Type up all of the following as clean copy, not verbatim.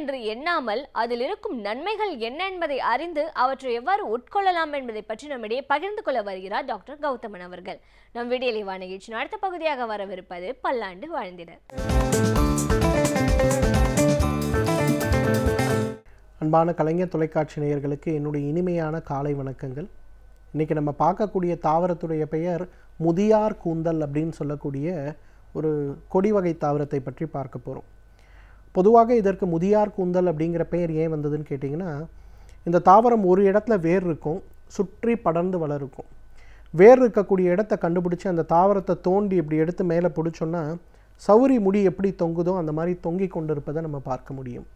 என்று எண்ணாமல் அதில் இருக்கும் நன்மைகள் என்ன என்பதை அறிந்து அவற்றை எவ்வாறு உட்கொள்ளலாம் என்பதை பற்றி நம்மிடையே பகிர்ந்து கொள்ள வருகிறார் டாக்டர் கௌதமன் அவர்கள். நம் வீடியோலி நிகழ்ச்சியின் அடுத்த பகுதியாக வரவிருப்பது பல்லாண்டு வாழ்ந்திட. அன்பான கலைஞர் தொலைக்காட்சி நேயர்களுக்கு என்னுடைய இனிமையான காலை வணக்கங்கள். இன்றைக்கி நம்ம பார்க்கக்கூடிய தாவரத்துடைய பெயர் முதியார் கூந்தல் அப்படின்னு சொல்லக்கூடிய ஒரு கொடி வகை தாவரத்தை பற்றி பார்க்க போகிறோம். பொதுவாக இதற்கு முதியார் கூந்தல் அப்படிங்கிற பெயர் ஏன் வந்ததுன்னு கேட்டிங்கன்னா, இந்த தாவரம் ஒரு இடத்துல வேர் இருக்கும், சுற்றி படர்ந்து வளருக்கும். வேர் இருக்கக்கூடிய இடத்த கண்டுபிடிச்சி அந்த தாவரத்தை தோண்டி இப்படி எடுத்து மேலே பிடிச்சோன்னா சௌரி முடி எப்படி தொங்குதோ அந்த மாதிரி தொங்கி கொண்டு இருப்பதை நம்ம பார்க்க முடியும்.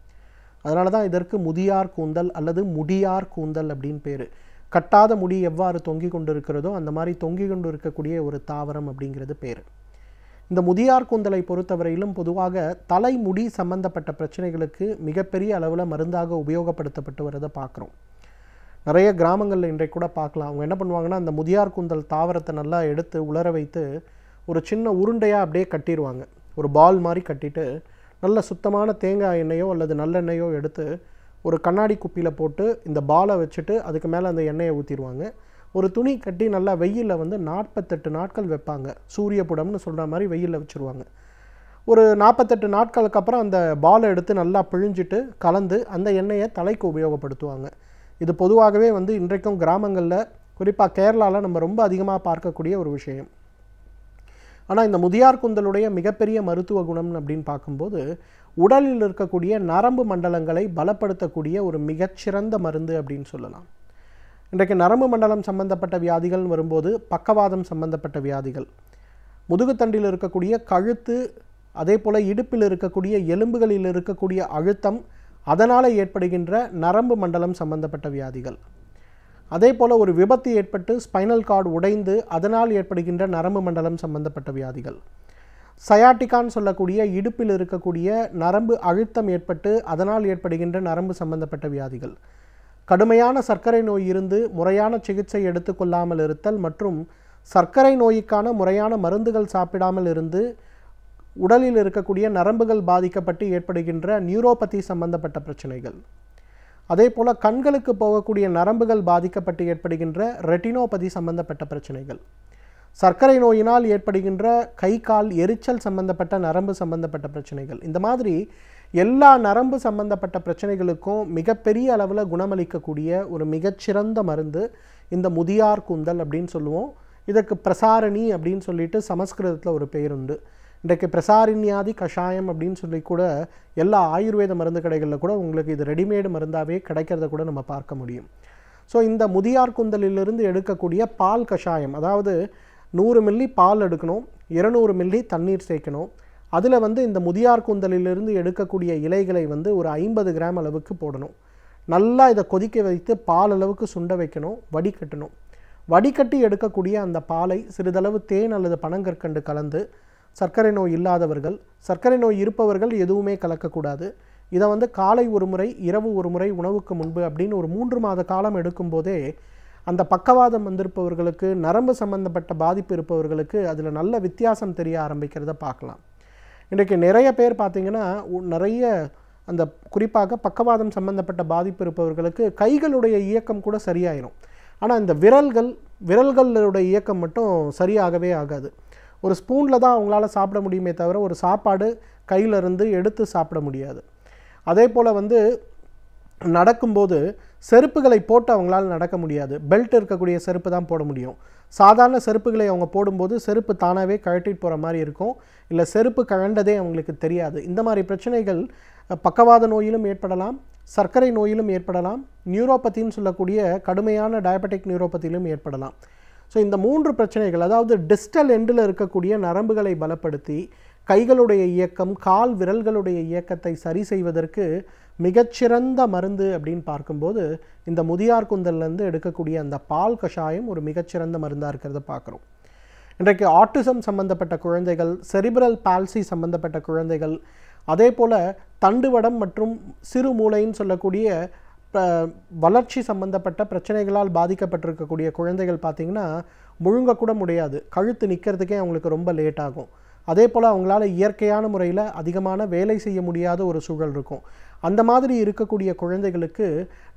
அதனால தான் இதற்கு முதியார் கூந்தல் அல்லது முடியார் கூந்தல் அப்படின்னு பேர். கட்டாத முடி எவ்வாறு தொங்கி கொண்டு இருக்கிறதோ அந்த மாதிரி தொங்கி கொண்டு இருக்கக்கூடிய ஒரு தாவரம் அப்படிங்கிறது பேர். இந்த முதியார் கூந்தலை பொறுத்தவரையிலும் பொதுவாக தலைமுடி சம்பந்தப்பட்ட பிரச்சனைகளுக்கு மிகப்பெரிய அளவில் மருந்தாக உபயோகப்படுத்தப்பட்டு வரதை பார்க்குறோம். நிறைய கிராமங்களில் இன்றைக்கு கூட பார்க்கலாம். அவங்க என்ன பண்ணுவாங்கன்னா, அந்த முதியார் கூந்தல் தாவரத்தை நல்லா எடுத்து உலர வைத்து ஒரு சின்ன உருண்டையாக அப்படியே கட்டிடுவாங்க. ஒரு பால் மாதிரி கட்டிட்டு நல்ல சுத்தமான தேங்காய் எண்ணெயோ அல்லது நல்லெண்ணெயோ எடுத்து ஒரு கண்ணாடி குப்பியில் போட்டு இந்த பாலை வச்சுட்டு அதுக்கு மேலே அந்த எண்ணெயை ஊற்றிடுவாங்க. ஒரு துணி கட்டி நல்லா வெயிலில் 48 நாட்கள் வைப்பாங்க. சூரிய புடம்னு சொல்கிற மாதிரி வெயிலில் வச்சுருவாங்க. ஒரு 48 நாட்களுக்கு அப்புறம் அந்த பாலை எடுத்து நல்லா பிழிஞ்சிட்டு கலந்து அந்த எண்ணெயை தலைக்கு உபயோகப்படுத்துவாங்க. இது பொதுவாகவே இன்றைக்கும் கிராமங்களில் குறிப்பாக கேரளாவில் நம்ம ரொம்ப அதிகமாக பார்க்கக்கூடிய ஒரு விஷயம். ஆனால் இந்த முதியார் கூந்தலுடைய மிகப்பெரிய மருத்துவ குணம் அப்படின்னு பார்க்கும்போது, உடலில் இருக்கக்கூடிய நரம்பு மண்டலங்களை பலப்படுத்தக்கூடிய ஒரு மிகச்சிறந்த மருந்து அப்படின்னு சொல்லலாம். இன்றைக்கு நரம்பு மண்டலம் சம்பந்தப்பட்ட வியாதிகள் வரும்போது பக்கவாதம் சம்பந்தப்பட்ட வியாதிகள், முதுகுத்தண்டில் இருக்கக்கூடிய கழுத்து, அதே போல் இடுப்பில் இருக்கக்கூடிய எலும்புகளில் இருக்கக்கூடிய அழுத்தம், அதனால் ஏற்படுகின்ற நரம்பு மண்டலம் சம்பந்தப்பட்ட வியாதிகள், அதே போல் ஒரு விபத்து ஏற்பட்டு ஸ்பைனல் கார்டு உடைந்து அதனால் ஏற்படுகின்ற நரம்பு மண்டலம் சம்பந்தப்பட்ட வியாதிகள், சயாட்டிக்கான்னு சொல்லக்கூடிய இடுப்பில் இருக்கக்கூடிய நரம்பு அழுத்தம் ஏற்பட்டு அதனால் ஏற்படுகின்ற நரம்பு சம்பந்தப்பட்ட வியாதிகள், கடுமையான சர்க்கரை நோய் இருந்து முறையான சிகிச்சை எடுத்துக்கொள்ளாமல் இருத்தல் மற்றும் சர்க்கரை நோய்க்கான முறையான மருந்துகள் சாப்பிடாமல் இருந்து உடலில் இருக்கக்கூடிய நரம்புகள் பாதிக்கப்பட்டு ஏற்படுகின்ற நியூரோபதி சம்பந்தப்பட்ட பிரச்சனைகள், அதே போல் கண்களுக்கு போகக்கூடிய நரம்புகள் பாதிக்கப்பட்டு ஏற்படுகின்ற ரெட்டினோபதி சம்பந்தப்பட்ட பிரச்சனைகள், சர்க்கரை நோயினால் ஏற்படுகின்ற கை கால் எரிச்சல் சம்பந்தப்பட்ட நரம்பு சம்பந்தப்பட்ட பிரச்சனைகள், இந்த மாதிரி எல்லா நரம்பு சம்பந்தப்பட்ட பிரச்சனைகளுக்கும் மிகப்பெரிய அளவில் குணமளிக்கக்கூடிய ஒரு மிகச்சிறந்த மருந்து இந்த முதியார் கூந்தல் அப்படின்னு சொல்லுவோம். இதற்கு பிரசாரணி அப்படின்னு சொல்லிட்டு சமஸ்கிருதத்தில் ஒரு பெயர் உண்டு. இன்றைக்கு பிரசாரின்யாதி கஷாயம் அப்படின்னு சொல்லி கூட எல்லா ஆயுர்வேத மருந்து கடைகளில் கூட உங்களுக்கு இது ரெடிமேடு மருந்தாகவே கிடைக்கிறத கூட நம்ம பார்க்க முடியும். ஸோ இந்த முதியார் கூந்தலிலிருந்து எடுக்கக்கூடிய பால் கஷாயம், அதாவது 100 மில்லி பால் எடுக்கணும், 200 மில்லி தண்ணீர் சேர்க்கணும். அதில் இந்த முதியார் கூந்தலிலிருந்து எடுக்கக்கூடிய இலைகளை ஒரு 50 கிராம் அளவுக்கு போடணும். நல்லா இதை கொதிக்க வைத்து பால் அளவுக்கு சுண்ட வைக்கணும், வடிகட்டணும். வடிகட்டி எடுக்கக்கூடிய அந்த பாலை சிறிதளவு தேன் அல்லது பனங்கற்கண்டு கலந்து, சர்க்கரை நோய் இல்லாதவர்கள், சர்க்கரை நோய் இருப்பவர்கள் எதுவுமே கலக்கக்கூடாது. இதை காலை ஒரு முறை, இரவு ஒரு முறை உணவுக்கு முன்பு அப்படின்னு ஒரு 3 மாத காலம் எடுக்கும்போதே அந்த பக்கவாதம் வந்திருப்பவர்களுக்கு, நரம்பு சம்பந்தப்பட்ட பாதிப்பு இருப்பவர்களுக்கு அதில் நல்ல வித்தியாசம் தெரிய ஆரம்பிக்கிறத பார்க்கலாம். இன்றைக்கு நிறைய பேர் பார்த்திங்கன்னா, நிறைய அந்த குறிப்பாக பக்கவாதம் சம்பந்தப்பட்ட பாதிப்பு இருப்பவர்களுக்கு கைகளுடைய இயக்கம் கூட சரியாயிடும். ஆனால் இந்த விரல்களுடைய இயக்கம் மட்டும் சரியாகவே ஆகாது. ஒரு ஸ்பூனில் தான் அவங்களால சாப்பிட முடியுமே தவிர ஒரு சாப்பாடு கையிலிருந்து எடுத்து சாப்பிட முடியாது. அதே போல் நடக்கும்போது செருப்புகளை போட்டு அவங்களால நடக்க முடியாது. பெல்ட் இருக்கக்கூடிய செருப்பு தான் போட முடியும். சாதாரண செருப்புகளை அவங்க போடும்போது செருப்பு தானாகவே கழட்டிட்டு போகிற மாதிரி இருக்கும், இல்லை செருப்பு கழண்டதே அவங்களுக்கு தெரியாது. இந்த மாதிரி பிரச்சனைகள் பக்கவாத நோயிலும் ஏற்படலாம், சர்க்கரை நோயிலும் ஏற்படலாம், நியூரோபத்தின்னு சொல்லக்கூடிய கடுமையான டயபெட்டிக் நியூரோபத்தியிலும் ஏற்படலாம். ஸோ இந்த 3 பிரச்சனைகள், அதாவது டிஸ்டல் எண்டில் இருக்கக்கூடிய நரம்புகளை பலப்படுத்தி கைகளுடைய இயக்கம், கால் விரல்களுடைய இயக்கத்தை சரி செய்வதற்கு மிகச்சிறந்த மருந்து அப்படின்னு பார்க்கும்போது இந்த முதியார் கூந்தல்லேருந்து எடுக்கக்கூடிய அந்த பால் கஷாயம் ஒரு மிகச்சிறந்த மருந்தாக இருக்கிறத பார்க்குறோம். இன்றைக்கு ஆட்டிசம் சம்பந்தப்பட்ட குழந்தைகள், செரிப்ரல் பால்சி சம்பந்தப்பட்ட குழந்தைகள், அதே போல் தண்டுவடம் மற்றும் சிறு மூளைன்னு சொல்லக்கூடிய வளர்ச்சி சம்பந்தப்பட்ட பிரச்சனைகளால் பாதிக்கப்பட்டிருக்கக்கூடிய குழந்தைகள் பார்த்திங்கன்னா முழுங்கக்கூட முடியாது. கழுத்து நிற்கிறதுக்கே அவங்களுக்கு ரொம்ப லேட் ஆகும். அதே போல் அவங்களால இயற்கையான முறையில் அதிகமான வேலை செய்ய முடியாத ஒரு சூழல் இருக்கும். அந்த மாதிரி இருக்கக்கூடிய குழந்தைகளுக்கு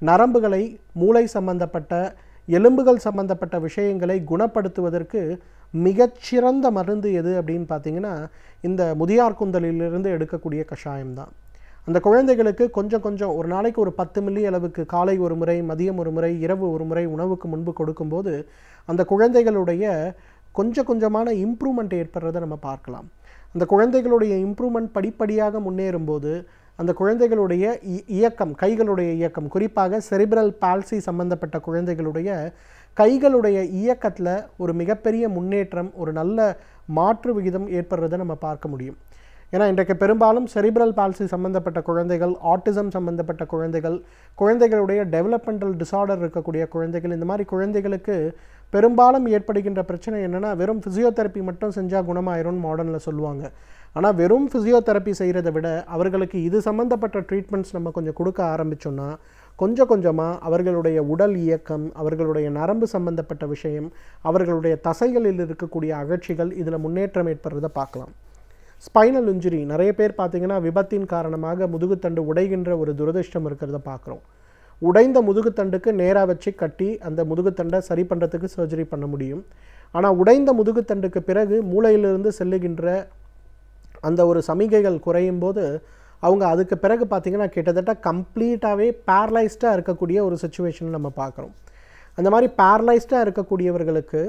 நரம்புகளை, மூளை சம்பந்தப்பட்ட, எலும்புகள் சம்பந்தப்பட்ட விஷயங்களை குணப்படுத்துவதற்கு மிகச்சிறந்த மருந்து எது அப்படின்னு பார்த்தீங்கன்னா இந்த முதியார் கூந்தலிலிருந்து எடுக்கக்கூடிய கஷாயம் தான். அந்த குழந்தைகளுக்கு கொஞ்சம் கொஞ்சம் ஒரு நாளைக்கு ஒரு 10 மில்லி அளவுக்கு காலை ஒரு முறை, மதியம் ஒரு முறை, இரவு ஒரு முறை உணவுக்கு முன்பு கொடுக்கும்போது அந்த குழந்தைகளுடைய கொஞ்சம் கொஞ்சமான இம்ப்ரூவ்மெண்ட் ஏற்படுறதை நம்ம பார்க்கலாம். அந்த குழந்தைகளுடைய இம்ப்ரூவ்மெண்ட் படிப்படியாக முன்னேறும்போது அந்த குழந்தைகளுடைய இயக்கம், கைகளுடைய இயக்கம், குறிப்பாக செரிப்ரல் பால்சி சம்பந்தப்பட்ட குழந்தைகளுடைய கைகளுடைய இயக்கத்தில் ஒரு மிகப்பெரிய முன்னேற்றம், ஒரு நல்ல மாற்று விகிதம் ஏற்படுறதை நம்ம பார்க்க முடியும். ஏன்னா இன்றைக்கு பெரும்பாலும் செரிப்ரல் பால்சி சம்பந்தப்பட்ட குழந்தைகள், ஆட்டிசம் சம்பந்தப்பட்ட குழந்தைகள், குழந்தைகளுடைய டெவலப்மெண்டல் டிசார்டர் இருக்கக்கூடிய குழந்தைகள், இந்த மாதிரி குழந்தைகளுக்கு பெரும்பாலும் ஏற்படுகின்ற பிரச்சனை என்னென்னா வெறும் ஃபிசியோதெரப்பி மட்டும் செஞ்சால் குணமாயிரும்னு மாடர்னில் சொல்லுவாங்க. ஆனால் வெறும் ஃபிசியோதெரப்பி செய்கிறத விட அவர்களுக்கு இது சம்மந்தப்பட்ட ட்ரீட்மெண்ட்ஸ் நம்ம கொஞ்சம் கொடுக்க ஆரம்பித்தோன்னா கொஞ்சம் கொஞ்சமாக அவர்களுடைய உடல் இயக்கம், அவர்களுடைய நரம்பு சம்பந்தப்பட்ட விஷயம், அவர்களுடைய தசைகளில் இருக்கக்கூடிய அகழ்ச்சிகள் இதில் முன்னேற்றம் ஏற்படுறதை பார்க்கலாம். ஸ்பைனல் இன்ஜுரி நிறைய பேர் பார்த்திங்கன்னா விபத்தின் காரணமாக முதுகுத்தண்டு உடைகின்ற ஒரு துரதிர்ஷ்டம் இருக்கிறத பார்க்குறோம். உடைந்த முதுகுத்தண்டுக்கு நேராக வச்சு கட்டி அந்த முதுகுத்தண்டை சரி பண்ணுறதுக்கு சர்ஜரி பண்ண முடியும். ஆனால் உடைந்த முதுகுத்தண்டுக்கு பிறகு மூளையிலிருந்து செல்லுகின்ற அந்த ஒரு சமிகைகள் குறையும் போது அவங்க அதுக்கு பிறகு பார்த்திங்கன்னா கிட்டத்தட்ட கம்ப்ளீட்டாகவே பேரலைஸ்டாக இருக்கக்கூடிய ஒரு சுச்சுவேஷன் நம்ம பார்க்குறோம். அந்த மாதிரி பேரலைஸ்டாக இருக்கக்கூடியவர்களுக்கு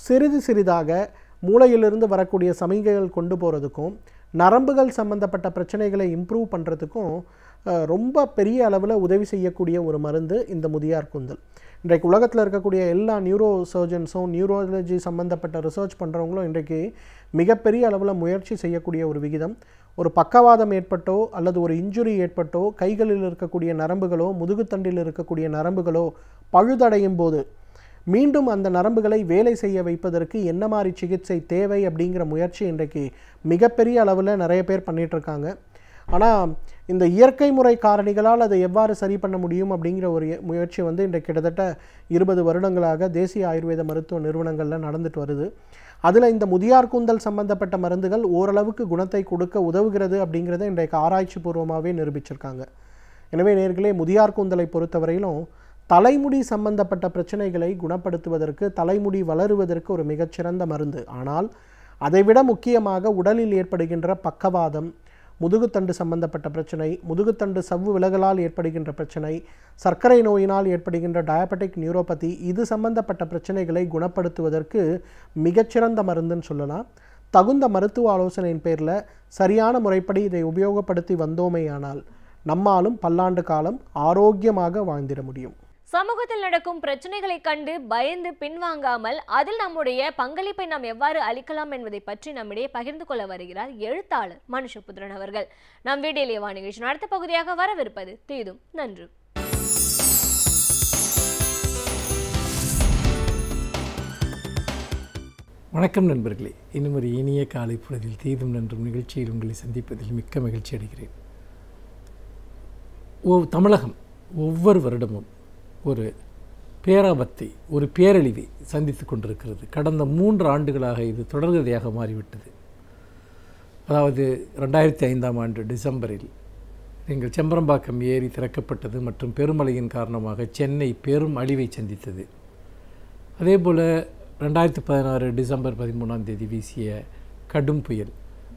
சிறிது சிறிதாக மூளையிலிருந்து வரக்கூடிய சமிகைகள் கொண்டு போகிறதுக்கும் நரம்புகள் சம்பந்தப்பட்ட பிரச்சனைகளை இம்ப்ரூவ் பண்ணுறதுக்கும் ரொம்ப பெரிய அளவில் உதவி செய்யக்கூடிய ஒரு மருந்து இந்த முதியார் கூந்தல். இன்றைக்கு உலகத்தில் இருக்கக்கூடிய எல்லா நியூரோ சர்ஜன்ஸும், நியூரோலஜி சம்மந்தப்பட்ட ரிசர்ச் பண்ணுறவங்களும் இன்றைக்கு மிகப்பெரிய அளவில் முயற்சி செய்யக்கூடிய ஒரு விகிதம். ஒரு பக்கவாதம் ஏற்பட்டோ அல்லது ஒரு இன்ஜுரி ஏற்பட்டோ கைகளில் இருக்கக்கூடிய நரம்புகளோ முதுகுத்தண்டில் இருக்கக்கூடிய நரம்புகளோ பழுதடையும் போது மீண்டும் அந்த நரம்புகளை வேலை செய்ய வைப்பதற்கு என்ன மாதிரி சிகிச்சை தேவை அப்படிங்கிற முயற்சி இன்றைக்கு மிகப்பெரிய அளவில் நிறைய பேர் பண்ணிகிட்ருக்காங்க. ஆனால் இந்த இயற்கை முறை காரணிகளால் அதை எவ்வாறு சரி பண்ண முடியும் அப்படிங்கிற ஒரு முயற்சி இன்றைக்கு கிட்டத்தட்ட 20 வருடங்களாக தேசிய ஆயுர்வேத மருத்துவ நிறுவனங்களில் நடந்துட்டு வருது. அதில் இந்த முதியார் கூந்தல் சம்பந்தப்பட்ட மருந்துகள் ஓரளவுக்கு குணத்தை கொடுக்க உதவுகிறது அப்படிங்கிறத இன்றைக்கு ஆராய்ச்சி பூர்வமாகவே நிரூபிச்சிருக்காங்க. எனவே நேர்களே, முதியார் கூந்தலை பொறுத்தவரையிலும் தலைமுடி சம்பந்தப்பட்ட பிரச்சனைகளை குணப்படுத்துவதற்கு, தலைமுடி வளருவதற்கு ஒரு மிகச்சிறந்த மருந்து. ஆனால் அதைவிட முக்கியமாக உடலில் ஏற்படுகின்ற பக்கவாதம், முதுகுத்தண்டு சம்பந்தப்பட்ட பிரச்சனை, முதுகுத்தண்டு சவ்வு விலகலால் ஏற்படுகின்ற பிரச்சனை, சர்க்கரை நோயினால் ஏற்படுகின்ற டயபெட்டிக் நியூரோபதி, இது சம்பந்தப்பட்ட பிரச்சனைகளை குணப்படுத்துவதற்கு மிகச்சிறந்த மருந்துன்னு சொல்லலாம். தகுந்த மருத்துவ ஆலோசனையின் பேரில் சரியான முறைப்படி இதை உபயோகப்படுத்தி வந்தோமேயானால் நம்மாலும் பல்லாண்டு காலம் ஆரோக்கியமாக வாழ்ந்திட முடியும். சமூகத்தில் நடக்கும் பிரச்சனைகளை கண்டு பயந்து பின்வாங்காமல் அதில் நம்முடைய பங்களிப்பை நாம் எவ்வாறு அளிக்கலாம் என்பதை பற்றி நம்மிடையே பகிர்ந்து கொள்ள வருகிறார் எழுத்தாளர் மனுஷபுத்திரன் அவர்கள். நம் வீடியோலே வா நிகழ்ச்சியின் அடுத்த பகுதியாக வரவிருப்பது தீதும் நன்று. வணக்கம் நண்பர்களே, இன்னும் ஒரு இனிய காலை பொழுதில் தீதும் நன்றும் நிகழ்ச்சியில் உங்களை சந்திப்பதில் மிக்க மகிழ்ச்சி அடைகிறேன். தமிழகம் ஒவ்வொரு வருடமும் ஒரு பேராபத்தை, ஒரு பேரழிவை சந்தித்து கொண்டிருக்கிறது. கடந்த 3 ஆண்டுகளாக இது தொடர்கதையாக மாறிவிட்டது. அதாவது 2005ஆம் ஆண்டு டிசம்பரில் எங்கள் செம்பரம்பாக்கம் ஏரி திறக்கப்பட்டது மற்றும் பெருமழையின் காரணமாக சென்னை பெரும் அழிவை சந்தித்தது. அதேபோல் 2016 டிசம்பர் 13ஆம் தேதி வீசிய கடும் புயல்,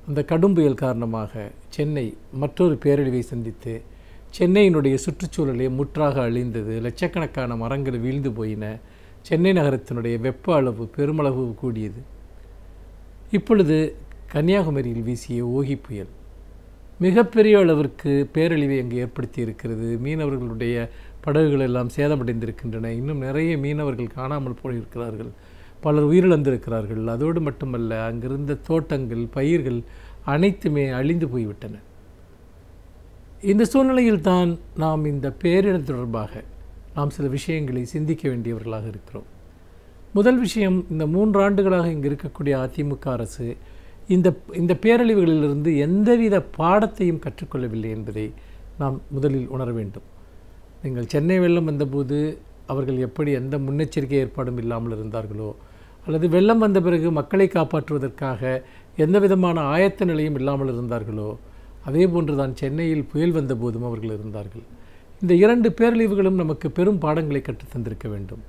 அந்த கடும் புயல் காரணமாக சென்னை மற்றொரு பேரழிவை சந்தித்து சென்னையினுடைய சுற்றுச்சூழலே முற்றாக அழிந்தது. லட்சக்கணக்கான மரங்கள் வீழ்ந்து போயின. சென்னை நகரத்தினுடைய வெப்ப அளவு பெருமளவு கூடியது. இப்பொழுது கன்னியாகுமரியில் வீசிய ஓகி புயல் மிகப்பெரிய அளவிற்கு பேரழிவை அங்கு ஏற்படுத்தி இருக்கிறது. மீனவர்களுடைய படகுகள் எல்லாம் சேதமடைந்திருக்கின்றன. இன்னும் நிறைய மீனவர்கள் காணாமல் போயிருக்கிறார்கள், பலர் உயிரிழந்திருக்கிறார்கள். அதோடு மட்டுமல்ல, அங்கிருந்த தோட்டங்கள், பயிர்கள் அனைத்துமே அழிந்து போய்விட்டன. இந்த சூழ்நிலையில் தான் நாம் இந்த பேரிடர் தொடர்பாக நாம் சில விஷயங்களை சிந்திக்க வேண்டியவர்களாக இருக்கிறோம். முதல் விஷயம், இந்த 3 ஆண்டுகளாக இங்கு இருக்கக்கூடிய அதிமுக அரசு இந்த பேரழிவுகளிலிருந்து எந்தவித பாடத்தையும் கற்றுக்கொள்ளவில்லை என்பதை நாம் முதலில் உணர வேண்டும். நீங்கள் சென்னை வெள்ளம் வந்தபோது அவர்கள் எப்படி எந்த முன்னெச்சரிக்கை ஏற்பாடும் இல்லாமல் இருந்தார்களோ, அல்லது வெள்ளம் வந்த பிறகு மக்களை காப்பாற்றுவதற்காக எந்த விதமான ஆயத்த நிலையும் இல்லாமல் இருந்தார்களோ, அதே போன்று தான் சென்னையில் புயல் வந்த போதும் அவர்கள் இருந்தார்கள். இந்த 2 பேரழிவுகளும் நமக்கு பெரும் பாடங்களை கற்றுத்தந்திருக்க வேண்டும்.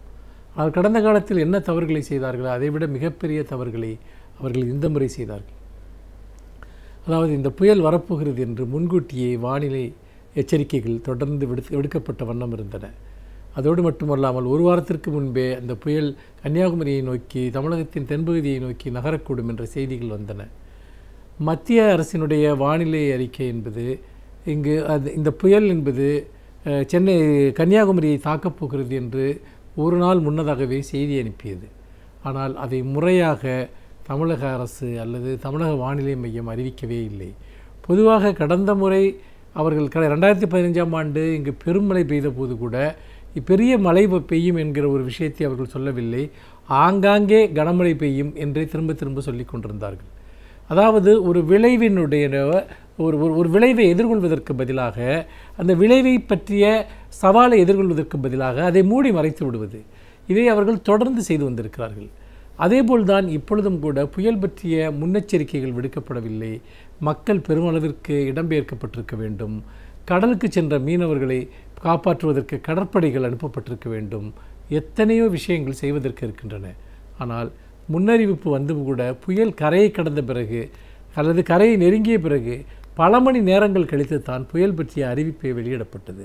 ஆனால் கடந்த காலத்தில் என்ன தவறுகளை செய்தார்களோ அதைவிட மிகப்பெரிய தவறுகளை அவர்கள் இந்த முறை செய்தார்கள். அதாவது இந்த புயல் வரப்போகிறது என்று முன்கூட்டியே வானிலை எச்சரிக்கைகள் தொடர்ந்து விடுக்கப்பட்ட வண்ணம் இருந்தன. அதோடு மட்டுமல்லாமல் ஒரு வாரத்திற்கு முன்பே அந்த புயல் கன்னியாகுமரியை நோக்கி தமிழகத்தின் தென்பகுதியை நோக்கி நகரக்கூடும் என்ற செய்திகள் வந்தன. மத்திய அரசினுடைய வானிலை அறிக்கை என்பது இந்த புயல் என்பது சென்னை கன்னியாகுமரியை தாக்கப் போகிறது என்று ஒரு நாள் முன்னதாகவே செய்தி அனுப்பியது. ஆனால் அதை முறையாக தமிழக அரசு அல்லது தமிழக வானிலை மையம் அறிவிக்கவே இல்லை. பொதுவாக கடந்த முறை அவர்கள் 2015ஆம் ஆண்டு இங்கு பெருமழை பெய்த போது கூட பெரிய மழை பெய்யும் என்கிற ஒரு விஷயத்தை அவர்கள் சொல்லவில்லை. ஆங்காங்கே கனமழை பெய்யும் என்றே திரும்ப திரும்ப சொல்லி கொண்டிருந்தார்கள். அதாவது ஒரு விளைவினுடைய ஒரு விளைவை எதிர்கொள்வதற்கு பதிலாக அந்த விளைவை பற்றிய சவாலை எதிர்கொள்வதற்கு பதிலாக அதை மூடி மறைத்து விடுவது, இதை அவர்கள் தொடர்ந்து செய்து வந்திருக்கிறார்கள். அதேபோல்தான் இப்பொழுதும் கூட புயல் பற்றிய முன்னெச்சரிக்கைகள் விடுக்கப்படவில்லை. மக்கள் பெருமளவிற்கு இடம்பெயர்க்கப்பட்டிருக்க வேண்டும். கடலுக்கு சென்ற மீனவர்களை காப்பாற்றுவதற்கு கடற்படைகள் அனுப்பப்பட்டிருக்க வேண்டும். எத்தனையோ விஷயங்கள் செய்வதற்கு இருக்கின்றன. ஆனால் முன்னறிவிப்பு வந்தும் கூட புயல் கரையை கடந்த பிறகு அல்லது கரையை நெருங்கிய பிறகு பல மணி நேரங்கள் கழித்து தான் புயல் பற்றிய அறிவிப்பை வெளியிடப்பட்டது.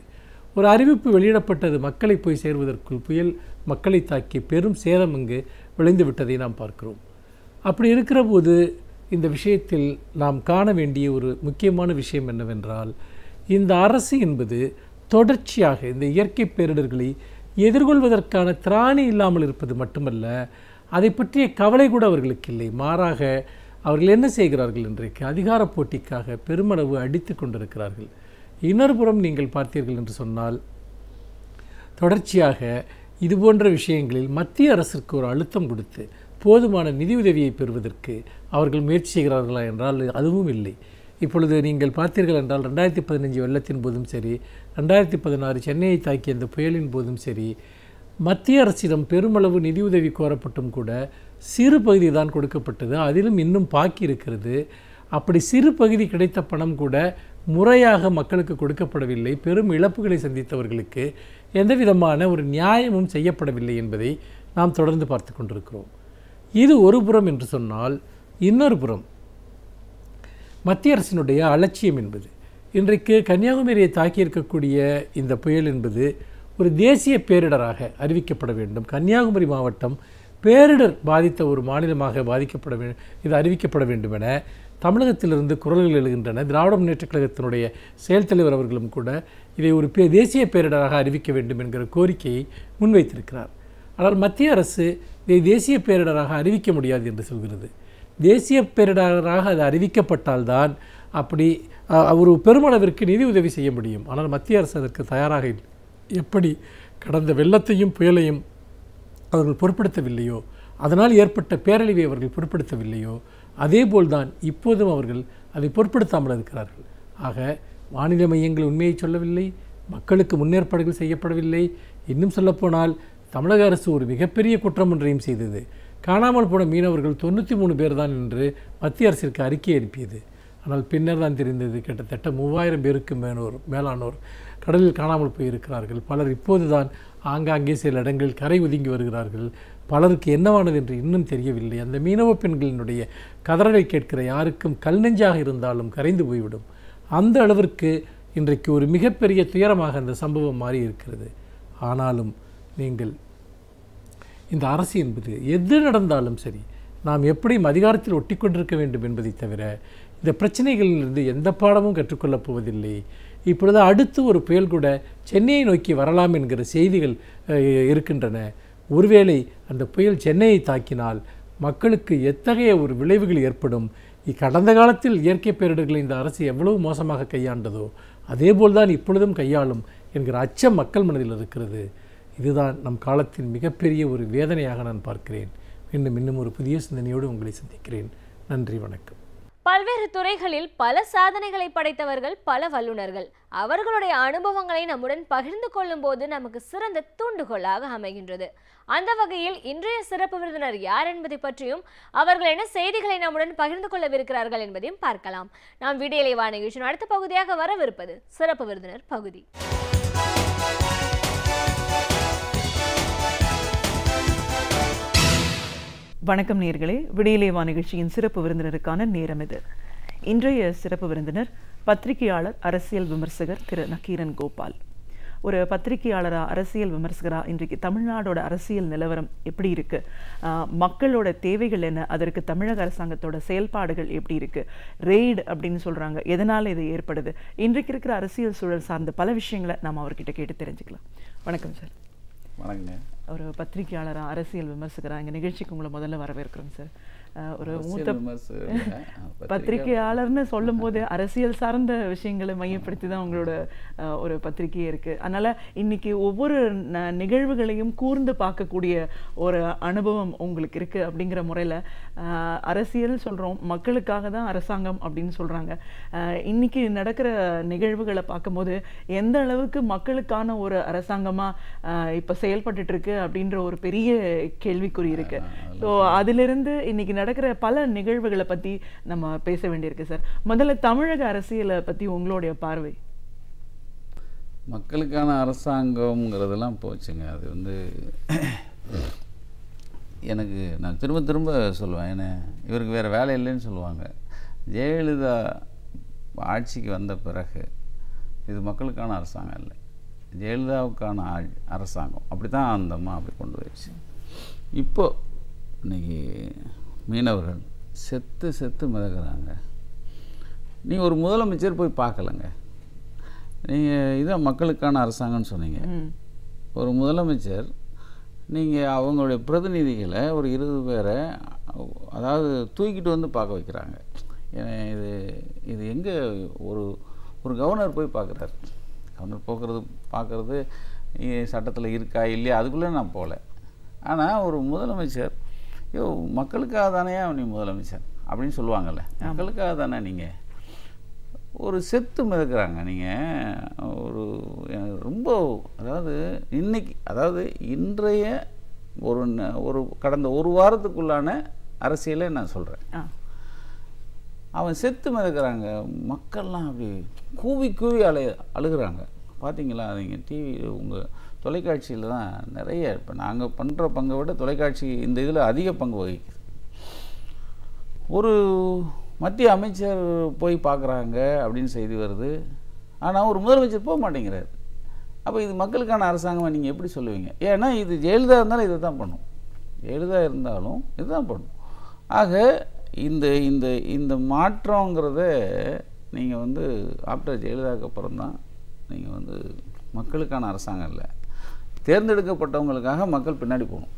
ஒரு அறிவிப்பு வெளியிடப்பட்டது மக்களை போய் சேர்வதற்குள் புயல் மக்களை தாக்கி பெரும் சேதம் இங்கு விளைந்து விட்டதை நாம் பார்க்கிறோம். அப்படி இருக்கிற போது இந்த விஷயத்தில் நாம் காண வேண்டிய ஒரு முக்கியமான விஷயம் என்னவென்றால், இந்த அரசு என்பது தொடர்ச்சியாக இந்த இயற்கை பேரிடர்களை எதிர்கொள்வதற்கான திராணி இல்லாமல் இருப்பது மட்டுமல்ல, அதை பற்றிய கவலை கூட அவர்களுக்கு இல்லை. மாறாக அவர்கள் என்ன செய்கிறார்கள் இன்றைக்கு அதிகார போட்டிக்காக பெருமளவு அடித்து கொண்டிருக்கிறார்கள். இன்னொரு புறம் நீங்கள் பார்த்தீர்கள் என்று சொன்னால், தொடர்ச்சியாக இதுபோன்ற விஷயங்களில் மத்திய அரசிற்கு ஒரு அழுத்தம் கொடுத்து போதுமான நிதியுதவியை பெறுவதற்கு அவர்கள் முயற்சி செய்கிறார்களா என்றால் அதுவும் இல்லை. இப்பொழுது நீங்கள் பார்த்தீர்கள் என்றால் 2015 வெள்ளத்தின் போதும் சரி, 2016 சென்னையை தாக்கிய அந்த புயலின் போதும் சரி, மத்திய அரசிடம் பெருமளவு நிதியுதவி கோரப்பட்டும் கூட சிறு பகுதி தான் கொடுக்கப்பட்டது. அதிலும் இன்னும் பாக்கி இருக்கிறது. அப்படி சிறு பகுதி கிடைத்த பணம் கூட முறையாக மக்களுக்கு கொடுக்கப்படவில்லை. பெரும் இழப்புகளை சந்தித்தவர்களுக்கு எந்த விதமான ஒரு நியாயமும் செய்யப்படவில்லை என்பதை நாம் தொடர்ந்து பார்த்து கொண்டிருக்கிறோம். இது ஒரு புறம் என்று சொன்னால், இன்னொரு புறம் மத்திய அரசினுடைய அலட்சியம் என்பது, இன்றைக்கு கன்னியாகுமரியை தாக்கியிருக்கக்கூடிய இந்த புயல் என்பது ஒரு தேசிய பேரிடராக அறிவிக்கப்பட வேண்டும். கன்னியாகுமரி மாவட்டம் பேரிடர் பாதித்த ஒரு மாநிலமாக இது அறிவிக்கப்பட வேண்டும் என தமிழகத்திலிருந்து குரல்கள் எழுகின்றன. திராவிட முன்னேற்றக் கழகத்தினுடைய செயல் தலைவர் அவர்களும் கூட இதை ஒரு தேசிய பேரிடராக அறிவிக்க வேண்டும் என்கிற கோரிக்கையை முன்வைத்திருக்கிறார். ஆனால் மத்திய அரசு இதை தேசிய பேரிடராக அறிவிக்க முடியாது என்று சொல்கிறது. தேசிய பேரிடராக அது அறிவிக்கப்பட்டால்தான் அப்படி ஒரு பெருமளவிற்கு நிதி உதவி செய்ய முடியும். ஆனால் மத்திய அரசு அதற்கு தயாராக இல்லை. எப்படி கடந்த வெள்ளத்தையும் புயலையும் அவர்கள் பொருட்படுத்தவில்லையோ, அதனால் ஏற்பட்ட பேரழிவை அவர்கள் பொருட்படுத்தவில்லையோ, அதேபோல்தான் இப்போதும் அவர்கள் அதை பொருட்படுத்தாமல் இருக்கிறார்கள். ஆக வானிலை மையங்கள் உண்மையை சொல்லவில்லை, மக்களுக்கு முன்னேற்பாடுகள் செய்யப்படவில்லை. இன்னும் சொல்லப்போனால் தமிழக அரசு ஒரு மிகப்பெரிய குற்றம் ஒன்றையும் செய்தது. காணாமல் போன மீனவர்கள் 93 பேர் தான் என்று மத்திய அரசிற்கு அறிக்கை அனுப்பியது. ஆனால் பின்னர் தான் தெரிந்தது கிட்டத்தட்ட 3000 பேருக்கு மேலானோர் கடலில் காணாமல் போயிருக்கிறார்கள். பலர் இப்போது தான் ஆங்காங்கே சில இடங்களில் கரை ஒதுங்கி வருகிறார்கள். பலருக்கு என்னவானது என்று இன்னும் தெரியவில்லை. அந்த மீனவ பெண்களினுடைய கதறலை கேட்கிற யாருக்கும் கல் நெஞ்சாக இருந்தாலும் கரைந்து போய்விடும். அந்த அளவிற்கு இன்றைக்கு ஒரு மிகப்பெரிய துயரமாக அந்த சம்பவம் மாறி இருக்கிறது. ஆனாலும் நீங்கள் இந்த அரசு என்பது எது நடந்தாலும் சரி, நாம் எப்படியும் அதிகாரத்தில் ஒட்டி கொண்டிருக்க வேண்டும் என்பதை தவிர இந்த பிரச்சனைகளிலிருந்து எந்த பாடமும் கற்றுக்கொள்ளப் போவதில்லை. இப்பொழுது அடுத்து ஒரு புயல் கூட சென்னையை நோக்கி வரலாம் என்கிற செய்திகள் இருக்கின்றன. ஒருவேளை அந்த புயல் சென்னையை தாக்கினால் மக்களுக்கு எத்தகைய ஒரு விளைவுகள் ஏற்படும். கடந்த காலத்தில் இயற்கை பேரிடர்களை இந்த அரசு எவ்வளவு மோசமாக கையாண்டதோ அதேபோல்தான் இப்பொழுதும் கையாளும் என்கிற அச்சம் மக்கள் மனதில் இருக்கிறது. இதுதான் நம் காலத்தின் மிகப்பெரிய ஒரு வேதனையாக நான் பார்க்கிறேன். இன்னும் ஒரு புதிய சிந்தனையோடு உங்களை சந்திக்கிறேன். நன்றி, வணக்கம். பல்வேறு துறைகளில் பல சாதனைகளை படைத்தவர்கள் பல வல்லுநர்கள். அவர்களுடைய அனுபவங்களை நம்முடன் பகிர்ந்து கொள்ளும் போது நமக்கு சிறந்த தூண்டுகோலாக அமைகின்றது. அந்த வகையில் இன்றைய சிறப்பு விருந்தினர் யார் என்பதை பற்றியும் அவர்கள் என்ன செய்திகளை நம்முடன் பகிர்ந்து கொள்ளவிருக்கிறார்கள் என்பதையும் பார்க்கலாம். நாம் விடியலை வான நிகழ்ச்சியின் அடுத்த பகுதியாக வரவிருப்பது சிறப்பு விருந்தினர் பகுதி. வணக்கம் நேயர்களே, விடியலை வா நிகழ்ச்சியின் சிறப்பு விருந்தினருக்கான நேரம் இது. இன்றைய சிறப்பு விருந்தினர் பத்திரிகையாளர், அரசியல் விமர்சகர் திரு நக்கீரன் கோபால். ஒரு பத்திரிகையாளராக, அரசியல் விமர்சகராக இன்றைக்கு தமிழ்நாடோட அரசியல் நிலவரம் எப்படி இருக்கு, மக்களோட தேவைகள் என்ன, அதற்கு தமிழக அரசாங்கத்தோட செயல்பாடுகள் எப்படி இருக்கு, ரெய்டு அப்படின்னு சொல்றாங்க, எதனால இது ஏற்படுது, இன்றைக்கு இருக்கிற அரசியல் சூழல் சார்ந்த பல விஷயங்களை நாம் அவர்கிட்ட கேட்டு தெரிஞ்சுக்கலாம். வணக்கம் சார். வணக்கங்க. ஒரு பத்திரிகையாளராக, அரசியல் விமர்சகராக எங்கள் நிகழ்ச்சிக்கு உங்களை முதல்ல வரவேற்கிறோம் சார். ஒரு மூத்த பத்திரிகையாளர்னு சொல்லும் போது அரசியல் சார்ந்த விஷயங்களை மையப்படுத்தி தான் உங்களோட ஒரு பத்திரிகையே இருக்கு. அதனால இன்னைக்கு ஒவ்வொரு நிகழ்வுகளையும் கூர்ந்து பார்க்கக்கூடிய ஒரு அனுபவம் உங்களுக்கு இருக்கு. அப்படிங்கிற முறையில் அரசியல் சொல்றோம், மக்களுக்காக தான் அரசாங்கம் அப்படின்னு சொல்றாங்க. இன்னைக்கு நடக்கிற நிகழ்வுகளை பார்க்கும்போது எந்த அளவுக்கு மக்களுக்கான ஒரு அரசாங்கமா இப்ப செயல்பட்டு இருக்கு அப்படின்ற ஒரு பெரிய கேள்விக்குறி இருக்கு. ஸோ அதிலிருந்து இன்னைக்கு நடக்கிற பல நிகழ்வுகளை பத்தி நம்ம பேச வேண்டியிருக்கு சார். முதல்ல தமிழக அரசியலை பத்தி உங்களுடைய பார்வை. மக்களுக்கான அரசாங்கம்ங்கிறதெல்லாம் போச்சுங்க. அது எனக்கு நான் திரும்ப திரும்ப சொல்லுவேன், ஏன்னா இவருக்கு வேறு வேலை இல்லைன்னு சொல்லுவாங்க. ஜெயலலிதா ஆட்சிக்கு வந்த பிறகு இது மக்களுக்கான அரசாங்கம் இல்லை, ஜெயலலிதாவுக்கான அரசாங்கம். அப்படி தான் அந்த அம்மா அப்படி கொண்டு போயிடுச்சு. இப்போது இன்றைக்கி மீனவர்கள் செத்து செத்து மிதக்கிறாங்க. நீங்கள் ஒரு முதலமைச்சர் போய் பார்க்கலங்க. நீங்கள் இதான் மக்களுக்கான அரசாங்கம்னு சொன்னீங்க. ஒரு முதலமைச்சர் நீங்கள் அவங்களுடைய பிரதிநிதிகளை ஒரு 20 பேரை அதாவது தூக்கிட்டு வந்து பார்க்க வைக்கிறாங்க. ஏன்னா இது எங்கே ஒரு கவர்னர் போய் பார்க்குறாரு. கவர்னர் பார்க்குறது சட்டத்தில் இருக்கா இல்லையா அதுக்குள்ளே நான் போகல. ஆனால் ஒரு முதலமைச்சர், மக்களுக்காக தானே நீ முதலமைச்சர் அப்படின்னு சொல்லுவாங்கள்ல, மக்களுக்காக தானே நீங்கள் ஒரு செத்து மிதக்கிறாங்க. நீங்கள் ரொம்ப இன்றைய ஒரு கடந்த ஒரு வாரத்துக்குள்ளான அரசியலை நான் சொல்கிறேன். அவன் செத்து மிதக்கிறாங்க. மக்கள்லாம் அப்படி கூவி கூவி அழுகிறாங்க. பார்த்தீங்களா? நீங்கள் டிவி உங்கள் தொலைக்காட்சியில் தான் நிறைய, இப்போ நாங்கள் பண்ணுற பங்கை விட தொலைக்காட்சி இந்த இதில் அதிக பங்கு வகிக்குது. ஒரு மத்திய அமைச்சர் போய் பார்க்குறாங்க அப்படின்னு செய்தி வருது. ஆனால் ஒரு முதலமைச்சர் போக மாட்டேங்கிறார். அப்போ இது மக்களுக்கான அரசாங்கமாக நீங்கள் எப்படி சொல்லுவீங்க? ஏன்னா இது ஜெயலலிதா இருந்தாலும் இதை தான் பண்ணும், ஜெயலலிதா இருந்தாலும் இதுதான் பண்ணும். ஆக இந்த இந்த இந்த மாற்றங்கிறத நீங்கள் ஆஃப்டர் ஜெயலலிதாவுக்கு அப்புறம் தான் நீங்கள் மக்களுக்கான அரசாங்கம் இல்லை, தேர்ந்தெடுக்கப்பட்டவங்களுக்காக மக்கள் பின்னாடி போகணும்.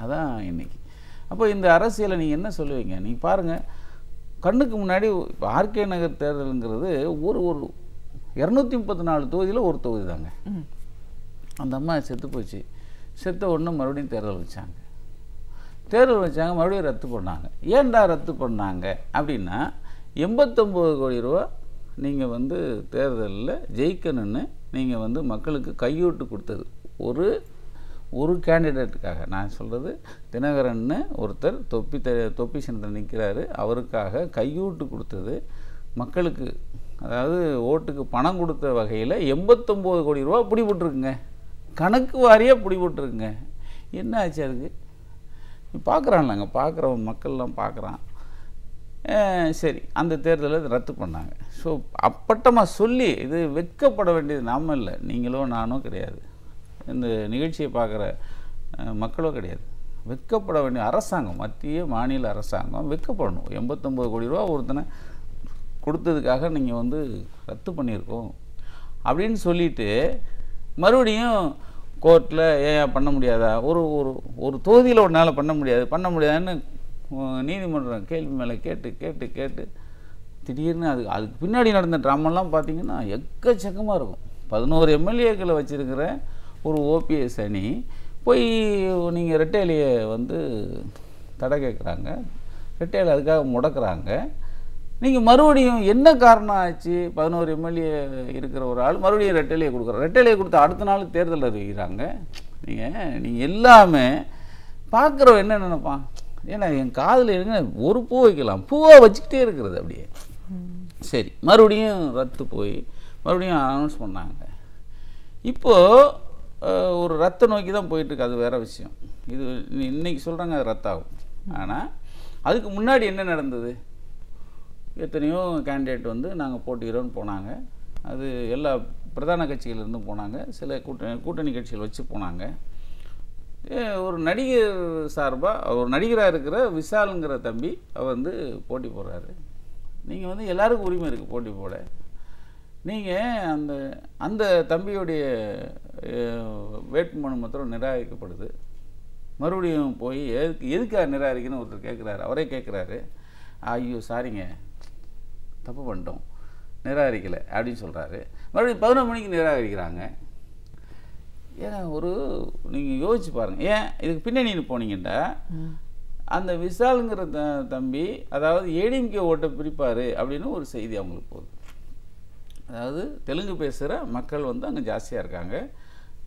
அதான் இன்றைக்கி. அப்போ இந்த அரசியலை நீங்கள் என்ன சொல்லுவீங்க? நீங்கள் பாருங்கள், கண்ணுக்கு முன்னாடி இப்போ ஆர்கே நகர் தேர்தலுங்கிறது ஒரு 234 தொகுதியில் ஒரு தொகுதி தாங்க. அந்த அம்மா செத்து போச்சு. செத்த உடனே மறுபடியும் தேர்தல் வச்சாங்க, மறுபடியும் ரத்து பண்ணாங்க. ஏன்டா ரத்து பண்ணாங்க அப்படின்னா, 89 கோடி ரூபா நீங்கள் தேர்தலில் ஜெயிக்கணும்னு நீங்கள் மக்களுக்கு கையூட்டு கொடுத்தது ஒரு கேண்டிடேட்டுக்காக. நான் சொல்கிறது தினகரன்னு ஒருத்தர் தொப்பி சின்னத்தில் நிற்கிறாரு, அவருக்காக கையூட்டு கொடுத்தது மக்களுக்கு, அதாவது ஓட்டுக்கு பணம் கொடுத்த வகையில் 89 கோடி ரூபா பிடிபட்டுருக்குங்க. கணக்கு வாரியாக பிடிபட்டுருக்குங்க. என்ன ஆச்சு அதுக்கு? பார்க்குறான்லாங்க, பார்க்குறவன் மக்கள்லாம் பார்க்குறான். சரி, அந்த தேர்தலை ரத்து பண்ணாங்க. ஸோ அப்பட்டமாக சொல்லி இது வெட்கப்பட வேண்டியது நாம இல்லை, நீங்களோ நானோ கிடையாது, இந்த நிகழ்ச்சியை பார்க்குற மக்களோ கிடையாது. வெட்கப்பட வேண்டிய அரசாங்கம், மத்திய மாநில அரசாங்கம் வெட்கப்படணும். 89 கோடி ரூபா ஒருத்தனை கொடுத்ததுக்காக நீங்கள் ரத்து பண்ணியிருக்கோம் அப்படின்னு சொல்லிட்டு மறுபடியும் கோர்ட்டில் ஏன் பண்ண முடியாதா, ஒரு தொகுதியில் ஒரு நாள் பண்ண முடியாதுன்னு நீதிமன்றம் கேள்வி மேலே கேட்டு திடீர்னு அதுக்கு பின்னாடி நடந்த ட்ராமெல்லாம் பார்த்தீங்கன்னா எக்கச்சக்கமாக இருக்கும். 11 எம்எல்ஏக்களை வச்சுருக்கிற ஒரு ஓபிஎஸ் அணி போய் நீங்கள் ரெட்டையிலையை தடை கேட்குறாங்க. ரெட்டையில அதுக்காக முடக்கிறாங்க. நீங்கள் மறுபடியும் என்ன காரணம் ஆச்சு? 11 எம்எல்ஏ இருக்கிற ஒரு ஆள் மறுபடியும் ரெட்டையிலையை கொடுக்குறாரு. ரெட்டையிலையை கொடுத்து அடுத்த நாள் தேர்தல் அறிவிக்கிறாங்க. நீங்கள் எல்லாமே பார்க்குறவ என்ன நினைப்பான்? ஏன்னா என் காதில் இருங்க ஒரு பூ வைக்கலாம், பூவாக வச்சுக்கிட்டே இருக்கிறது அப்படியே. சரி, மறுபடியும் ரத்து போய் மறுபடியும் அனௌன்ஸ் பண்ணாங்க. இப்போது ஒரு ரத்த நோக்கி தான் போயிட்டுருக்கு. அது வேறு விஷயம். இது இன்னைக்கு சொல்கிறாங்க அது ரத்தாகும். ஆனால் அதுக்கு முன்னாடி என்ன நடந்தது? எத்தனையோ கேண்டிடேட் வந்து நாங்கள் போட்டிக்கிறோன்னு போனாங்க. அது எல்லா பிரதான கட்சிகளிலிருந்தும் போனாங்க, சில கூட்டணி கட்சிகள் வச்சு போனாங்க. ஒரு நடிகர் சார்பாக ஒரு நடிகராக இருக்கிற விஷாலுங்கிற தம்பி அவர் வந்து போட்டி போடுறாரு. நீங்கள் வந்து எல்லாருக்கும் உரிமை இருக்குது போட்டி போட. நீங்கள் அந்த அந்த தம்பியுடைய வேட்புமனு மாத்திரம் நிராகரிக்கப்படுது. மறுபடியும் போய் எதுக்காக நிராகரிக்கணும்னு ஒருத்தர் கேட்குறாரு. அவரே கேட்குறாரு, ஐயோ சாரிங்க தப்பு பண்ணிட்டோம், நிராகரிக்கலை அப்படின்னு சொல்கிறாரு. மறுபடியும் 11 மணிக்கு நிராகரிக்கிறாங்க. ஏன்னா நீங்கள் யோசிச்சு பாருங்கள். ஏன் இதுக்கு பின்னணின்னு போனீங்கன்னா, அந்த விஷாலுங்கிற தம்பி அதாவது ஏடிஎம்கே ஓட்டை பிரிப்பார் அப்படின்னு ஒரு செய்தி அவங்களுக்கு போகுது. அதாவது தெலுங்கு பேசுகிற மக்கள் வந்து அங்கே ஜாஸ்தியாக இருக்காங்க.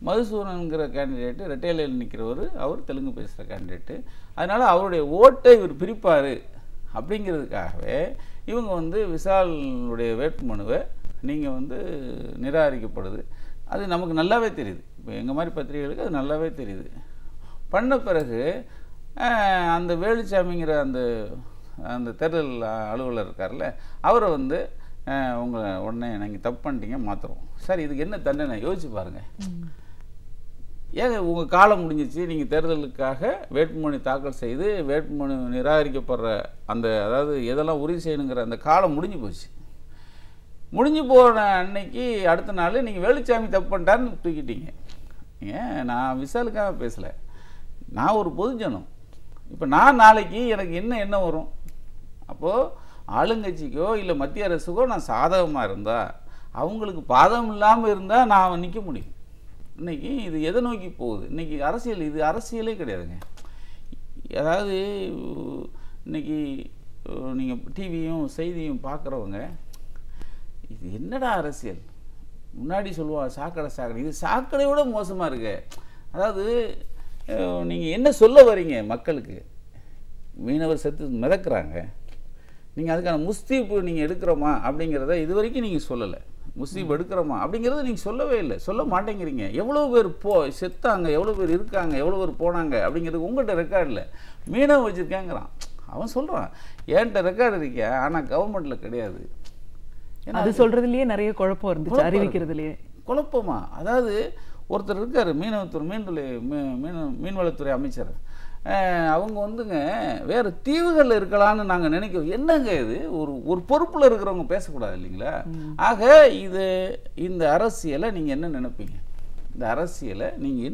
மதுசூதனங்கிற கேண்டிடேட்டு ரெட்டையிலையில் நிற்கிறவர், அவர் தெலுங்கு பேசுகிற கேண்டிடேட்டு. அதனால் அவருடைய ஓட்டை இவர் பிரிப்பார் அப்படிங்கிறதுக்காகவே இவங்க வந்து விஷாலுடைய வேட்புமனுவை நீங்கள் வந்து நிராகரிக்கப்படுது. அது நமக்கு நல்லாவே தெரியுது. இப்போ எங்கள் மாதிரி பத்திரிகைகளுக்கு அது நல்லாவே தெரியுது. பண்ண பிறகு அந்த வேலுச்சாமிங்கிற அந்த தேர்தல் அலுவலர் இருக்கார்ல, அவரை வந்து உங்களை உடனே நீங்கள் தப்பு பண்ணிட்டீங்க, மாற்றுறோம். சார் இதுக்கு என்ன தண்டனை யோசிச்சு பாருங்கள். ஏங்க உங்கள் காலம் முடிஞ்சிச்சு, நீங்கள் தேர்தலுக்காக வேட்புமனு தாக்கல் செய்து வேட்புமனு நிராகரிக்கப்படுற அதாவது எதெல்லாம் உறுதி செய்யணுங்கிற அந்த காலம் முடிஞ்சு போச்சு. முடிஞ்சு போன அன்னைக்கு அடுத்த நாள் நீங்கள் வேலுச்சாமி தப்பு பண்ணிட்டாருன்னு தூக்கிட்டீங்க. நான் விஷாலுக்காக பேசலை, நான் ஒரு பொதுஜனம். இப்போ நான் நாளைக்கு எனக்கு என்ன வரும்? அப்போது ஆளுங்கட்சிக்கோ இல்லை மத்திய அரசுக்கோ நான் சாதகமாக இருந்தால், அவங்களுக்கு பாதகம் இல்லாமல் இருந்தால் நான் நிற்க முடியும். இன்றைக்கி இது எதை நோக்கி போகுது? இன்றைக்கி அரசியல், இது அரசியலே கிடையாதுங்க. அதாவது இன்றைக்கி நீங்கள் டிவியும் செய்தியும் பார்க்குறவங்க, இது என்னடா அரசியல்? முன்னாடி சொல்லுவாங்க சாக்கடை, இது சாக்கடையோட மோசமாக இருக்கு. அதாவது நீங்கள் என்ன சொல்ல வரீங்க மக்களுக்கு? மீனவர் செத்து மிதக்கிறாங்க, நீங்கள் அதுக்கான முஸ்தீப்பு நீங்கள் எடுக்கிறோமா அப்படிங்கிறத இது வரைக்கும் நீங்கள் சொல்லலை. முஸ்தீப் எடுக்கிறோமா அப்படிங்கிறத நீங்கள் சொல்லவே இல்லை, சொல்ல மாட்டேங்கிறீங்க. எவ்வளோ பேர் செத்தாங்க, எவ்வளோ பேர் இருக்காங்க, எவ்வளோ பேர் போனாங்க அப்படிங்கிறது உங்கள்கிட்ட ரெக்கார்டு இல்லை. மீனவன் வச்சுருக்கேங்கிறான், அவன் சொல்கிறான் என்கிட்ட ரெக்கார்டு இருக்கே, ஆனால் கவர்மெண்ட்டில் கிடையாது. அது சொல்கிறதுலையே நிறைய குழப்பம் இருந்துச்சு, அறிவிக்கிறதுலையே குழப்பமா. அதாவது ஒருத்தர் இருக்கார் மீனவத்துறை மீன்வளத்துறை அமைச்சர், அவங்க வந்துங்க வேறு தீவுகளில் இருக்கலான்னு நாங்கள் நினைக்கிறோம். என்னங்க இது ஒரு பொறுப்பில் இருக்கிறவங்க பேசக்கூடாது இல்லைங்களா? ஆக இந்த அரசியலை நீங்கள் என்ன நினைப்பீங்க? இந்த அரசியலை நீங்கள்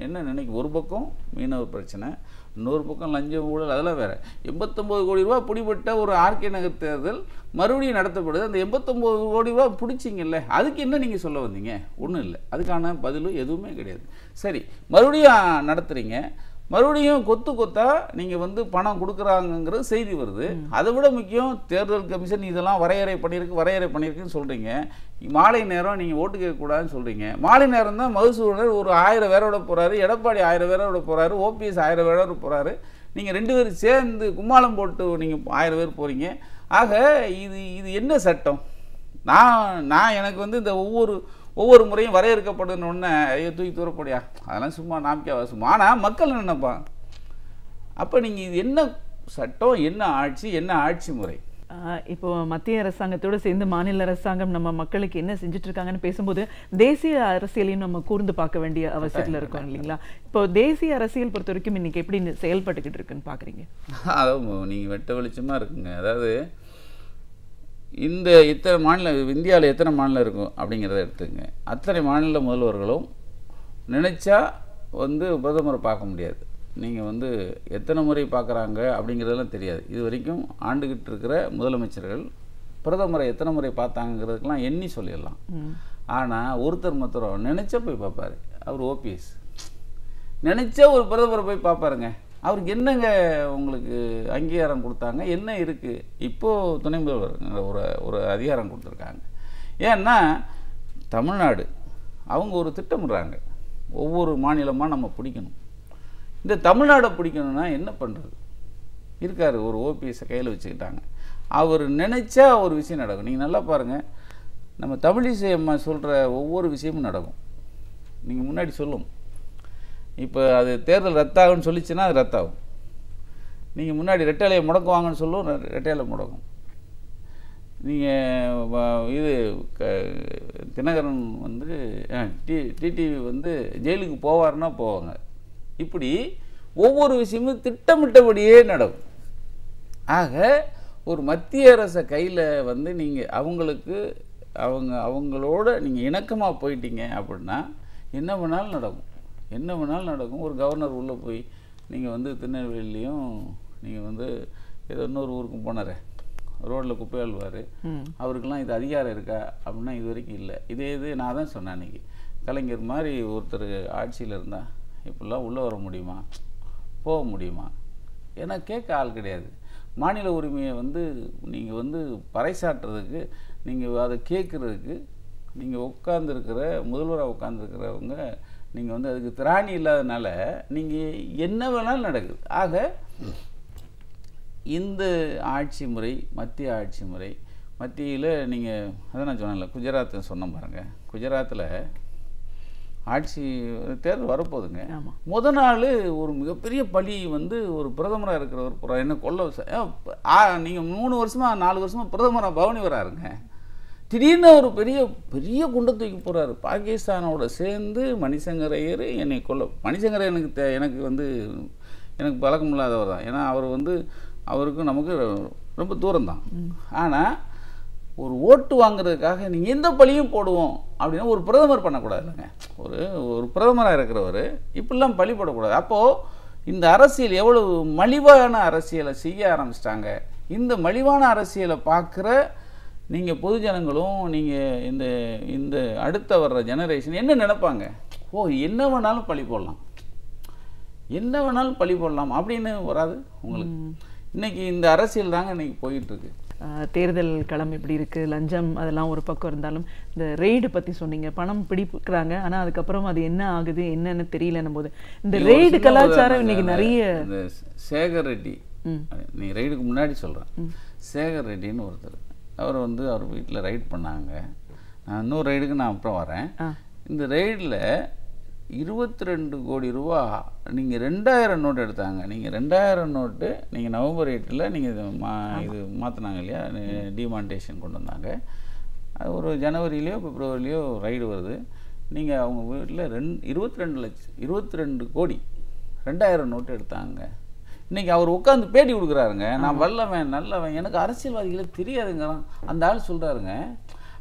என்ன நினைக்க? ஒரு பக்கம் மீனவர் பிரச்சனை, இன்னொரு பக்கம் லஞ்சம் ஊழல், அதெல்லாம் வேறு. 89 கோடி ரூபா பிடிபட்ட ஒரு ஆர்கே நகர் தேர்தல் மறுபடியும் நடத்தப்படுது. அந்த 89 கோடி ரூபா பிடிச்சிங்கல்ல, அதுக்கு என்ன நீங்கள் சொல்ல வந்தீங்க? ஒன்றும் இல்லை, அதுக்கான பதிலும் எதுவுமே கிடையாது. சரி, மறுபடியும் நடத்துகிறீங்க, மறுபடியும் கொத்தா நீங்கள் வந்து பணம் கொடுக்குறாங்கங்கிறது செய்தி வருது. அதை விட முக்கியம், தேர்தல் கமிஷன் இதெல்லாம் வரையறை பண்ணியிருக்குன்னு சொல்கிறீங்க. மாலை நேரம் நீங்கள் ஓட்டு கேட்கக்கூடாதுன்னு சொல்கிறீங்க. மாலை நேரம் தான் மதுசூதனர் ஒரு 1000 பேரோட போகிறாரு, எடப்பாடி 1000 பேரோட போகிறாரு, ஓபிஎஸ் 1000 பேரோட போகிறாரு. நீங்கள் 2 பேரும் சேர்ந்து கும்மாளம் போட்டு நீங்கள் 1000 பேர் போகிறீங்க. ஆக இது என்ன சட்டம்? நான் எனக்கு வந்து இந்த ஒவ்வொரு முறையும் வரையறுக்கப்படணுன்னு ஐயோ தூக்கி தூரப்படியா, அதெல்லாம் சும்மா நாமிக்கா சும்மா. ஆனால் மக்கள் நினைப்பான். அப்போ நீங்கள் இது என்ன சட்டம், என்ன ஆட்சி முறை? இப்போ மத்திய அரசாங்கத்தோடு சேர்ந்து மாநில அரசாங்கம் நம்ம மக்களுக்கு என்ன செஞ்சுட்டு இருக்காங்கன்னு பேசும்போது தேசிய அரசியலையும் நம்ம கூர்ந்து பார்க்க வேண்டிய அவசியத்தில் இருக்கோம் இல்லைங்களா? இப்போ தேசிய அரசியல் பொறுத்த வரைக்கும் இன்னைக்கு எப்படி செயல்பட்டுக்கிட்டு இருக்குன்னு பார்க்குறீங்க? அதாவது நீங்கள் வெட்ட வெளிச்சமாக இருக்குங்க. அதாவது இத்தனை மாநிலம், இந்தியாவில் எத்தனை மாநிலம் இருக்கும் அப்படிங்கிறத எடுத்துங்க. அத்தனை மாநில முதல்வர்களும் நினச்சா வந்து பிரதமரை பார்க்க முடியாது. நீங்கள் வந்து எத்தனை முறை பார்க்குறாங்க அப்படிங்கிறதெல்லாம் தெரியாது. இது வரைக்கும் ஆண்டுகிட்டு இருக்கிற முதலமைச்சர்கள் பிரதமரை எத்தனை முறை பார்த்தாங்கிறதுக்கெல்லாம் எண்ணி சொல்லிடலாம். ஆனால் ஒருத்தர் மாத்திரம் நினச்சா போய் பார்ப்பார். அவர் ஓபிஎஸ் நினச்சா ஒரு பிரதமரை போய் பார்ப்பாருங்க. அவருக்கு என்னங்க உங்களுக்கு அங்கீகாரம் கொடுத்தாங்க, என்ன இருக்குது? இப்போது துணை முதல்வர் ஒரு அதிகாரம் கொடுத்துருக்காங்க. ஏன்னா தமிழ்நாடு அவங்க ஒரு திட்டமிடுறாங்க, ஒவ்வொரு மாநிலமாக நம்ம பிடிக்கணும். இந்த தமிழ்நாடை பிடிக்கணும்னா என்ன பண்ணுறது? இருக்கார் ஒரு ஓபிஎஸை கையில் வச்சுக்கிட்டாங்க. அவர் நினச்சா ஒரு விஷயம் நடக்கும். நீங்கள் நல்லா பாருங்கள், நம்ம தமிழிசை அம்மா சொல்கிற ஒவ்வொரு விஷயமும் நடக்கும். நீங்கள் முன்னாடி சொல்லும், இப்போ அது தேர்தல் ரத்தாகும்னு சொல்லிச்சுன்னா அது ரத்தாகும். நீங்கள் முன்னாடி ரெட்டைலையை முடக்குவாங்கன்னு சொல்லும், ரெட்டையில முடக்கும். நீங்கள் இது தினகரன் வந்து டிடிவி வந்து ஜெயிலுக்கு போவார்னா போவாங்க. இப்படி ஒவ்வொரு விஷயமும் திட்டமிட்டபடியே நடக்கும். ஆக ஒரு மத்திய அரசை கையில் வந்து நீங்கள் அவங்களோட நீங்கள் இணக்கமாக போயிட்டீங்க அப்படின்னா என்ன வேணாலும் நடக்கும், என்ன வேணாலும் நடக்கும். ஒரு கவர்னர் உள்ளே போய் நீங்கள் வந்து திருநெல்வேலிலையும் நீங்கள் வந்து ஏதோ இன்னொரு ஊருக்கும் போனார், ரோட்டில் குப்பை அழுவார், அவருக்கெல்லாம் இது அதிகாரம் இருக்கா அப்படின்னா இது வரைக்கும் இல்லை. இது நான் தான் சொன்னேன் அன்றைக்கி, கலைஞர் மாதிரி ஒருத்தர் ஆட்சியில் இருந்தால் இப்படிலாம் உள்ளே வர முடியுமா, போக முடியுமா? ஏன்னா கேட்க ஆள் கிடையாது. மாநில உரிமையை வந்து நீங்கள் வந்து பறைசாற்றுறதுக்கு, நீங்கள் அதை கேட்குறதுக்கு நீங்கள் உட்காந்துருக்கிற முதல்வராக உட்காந்துருக்கிறவங்க நீங்கள் வந்து அதுக்கு திராணி இல்லாதனால நீங்கள் என்ன வேணாலும் நடக்குது. ஆக இந்த ஆட்சி முறை, மத்திய ஆட்சி முறை, மத்தியில் நீங்கள் அதை நான் சொன்னேன்ல, குஜராத்தை சொன்ன பாருங்கள், குஜராத்தில் ஆட்சி தேர்தல் வரப்போகுதுங்க. முத நாள் ஒரு மிகப்பெரிய பழி வந்து ஒரு பிரதமராக இருக்கிறவர் என்ன கொல்ல, நீங்கள் 3 வருஷமாக 4 வருஷமாக பிரதமராக பவனி வராருங்க. திடீர்னு ஒரு பெரிய பெரிய குண்டை தூக்கி போகிறாரு, பாகிஸ்தானோட சேர்ந்து மணிசங்கர் ஐயர் என்னை கொல்ல. மணிசங்கர் எனக்கு வந்து எனக்கு பழக்கம் இல்லாதவர் தான். ஏன்னா அவர் வந்து அவருக்கு நமக்கு ரொம்ப தூரம் தான். ஆனால் ஒரு ஓட்டு வாங்குறதுக்காக நீங்கள் எந்த பழியும் போடுவோம் அப்படின்னா ஒரு பிரதமர் பண்ணக்கூடாது இல்லைங்க. ஒரு பிரதமராக இருக்கிறவர் இப்படிலாம் பழி போடக்கூடாது. அப்போது இந்த அரசியல் எவ்வளவு மலிவான அரசியலை செய்ய ஆரம்பிச்சிட்டாங்க. இந்த மலிவான அரசியலை பார்க்குற நீங்கள் பொதுஜனங்களும் நீங்கள் இந்த அடுத்த வர்ற ஜெனரேஷன் என்ன நினைப்பாங்க? ஓ, என்ன வேணாலும் பழி போடலாம், என்ன வேணாலும் பழி போடலாம் அப்படின்னு வராது உங்களுக்கு. இன்றைக்கி இந்த அரசியல் தாங்க இன்றைக்கி போயிட்டுருக்கு. தேர்தல் களம் எப்படி இருக்குது, லஞ்சம் அதெல்லாம் ஒரு பக்கம் இருந்தாலும் இந்த ரெய்டு பற்றி சொன்னீங்க. பணம் பிடிக்கிறாங்க, ஆனால் அதுக்கப்புறம் அது என்ன ஆகுது என்னன்னு தெரியலன்னும் போது இந்த ரெய்டு கலாச்சாரம் இன்னைக்கு நிறைய. இந்த சேகர் ரெட்டி, நீ ரெய்டுக்கு முன்னாடி சொல்கிறேன், சேகர் ரெட்டின்னு ஒருத்தர், அவர் வந்து அவர் வீட்டில் ரைட் பண்ணாங்க. நான் இன்னொரு ரைடுக்கு நான் அப்புறம் வரேன். இந்த ரைடில் 22 கோடி ரூபா நீங்கள் 2000 நோட்டு எடுத்தாங்க. நீங்கள் 2000 நோட்டு நீங்கள் நவம்பர் 8 நீங்கள் இது மாற்றினாங்க இல்லையா, டிமானிட்டேஷன் கொண்டு வந்தாங்க. அது ஒரு ஜனவரியிலையோ பிப்ரவரிலையோ ரைடு வருது. நீங்கள் அவங்க வீட்டில் 22 கோடி 2000 நோட்டு எடுத்தாங்க. இன்றைக்கி அவர் உட்காந்து பேட்டி கொடுக்குறாருங்க, நான் வல்லவன் நல்லவன் எனக்கு அரசியல்வாதிகளே தெரியாதுங்கிறான் அந்த ஆள் சொல்கிறாருங்க.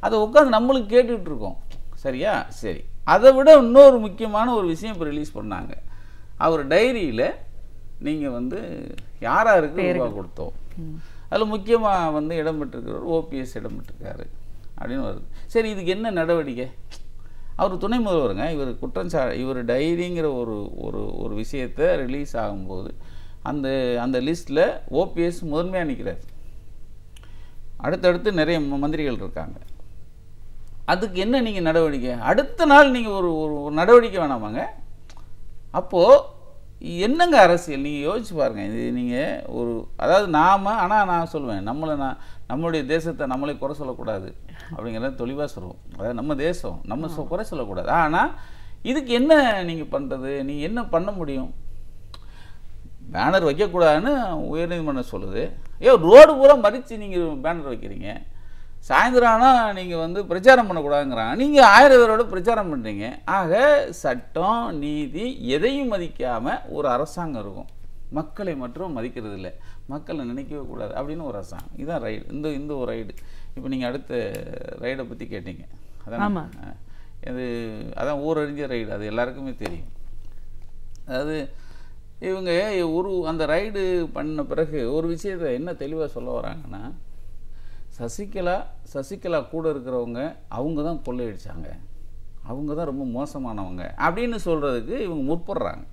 அதை உட்காந்து நம்மளுக்கு கேட்டுட்ருக்கோம். சரியா? சரி, அதை விட இன்னொரு முக்கியமான ஒரு விஷயம் இப்போ ரிலீஸ் பண்ணாங்க. அவர் டைரியில் நீங்கள் வந்து யாராருக்கு ரூபா கொடுத்தோம், அதில் முக்கியமாக வந்து இடம்பெற்றிருக்கிறவர் ஓபிஎஸ் இடம்பெற்றிருக்காரு அப்படின்னு வருது. சரி, இதுக்கு என்ன நடவடிக்கை? அவர் துணை முதல்வருங்க, இவர் இவர் டைரிங்கிற ஒரு விஷயத்தை ரிலீஸ் ஆகும்போது அந்த லிஸ்ட்டில் ஓபிஎஸ் முதன்மையாக நிற்கிறார். அடுத்தடுத்து நிறைய மந்திரிகள் இருக்காங்க. அதுக்கு என்ன நீங்கள் நடவடிக்கை? அடுத்த நாள் நீங்கள் ஒரு நடவடிக்கை வேணாமாங்க? அப்போது என்னங்க அரசியல்? நீங்கள் யோசிச்சு பாருங்கள். இது நீங்கள் அதாவது ஆனால் நான் சொல்லுவேன், நம்மளுடைய தேசத்தை நம்மளே குறை சொல்லக்கூடாது அப்படிங்கிறத தெளிவாக சொல்லுவோம். அதாவது நம்ம தேசம் நம்ம குறை சொல்லக்கூடாது. ஆனால் இதுக்கு என்ன நீங்கள் பண்ணுறது? நீங்கள் என்ன பண்ண முடியும்? பேனர் வைக்கக்கூடாதுன்னு உயர்நீதிமன்றம் சொல்லுது. ரோடு பூரா மறித்து நீங்கள் பேனர் வைக்கிறீங்க. சாயந்தரம் ஆனால் நீங்கள் வந்து பிரச்சாரம் பண்ணக்கூடாதுங்கிறாங்க. நீங்கள் 1000 பேரோட பிரச்சாரம் பண்ணுறீங்க. ஆக சட்டம் நீதி எதையும் மதிக்காமல் ஒரு அரசாங்கம் இருக்கும். மக்களை மட்டும் மதிக்கிறது இல்லை, மக்களை நினைக்கவே கூடாது அப்படின்னு ஒரு அரசாங்கம். இதுதான் ரைடு. இந்த ஒரு ரைடு. இப்போ நீங்கள் அடுத்த ரைடை பற்றி கேட்டீங்க. அதான் ஊரறிஞ்ச ரைடு, அது எல்லாருக்குமே தெரியும். அதாவது இவங்க அந்த ரைடு பண்ண பிறகு ஒரு விஷயத்தை என்ன தெளிவாக சொல்ல வராங்கன்னா, சசிகலா கூட இருக்கிறவங்க அவங்க தான் கொள்ளையடிச்சாங்க, அவங்க தான் ரொம்ப மோசமானவங்க அப்படின்னு சொல்கிறதுக்கு இவங்க முற்படுறாங்க.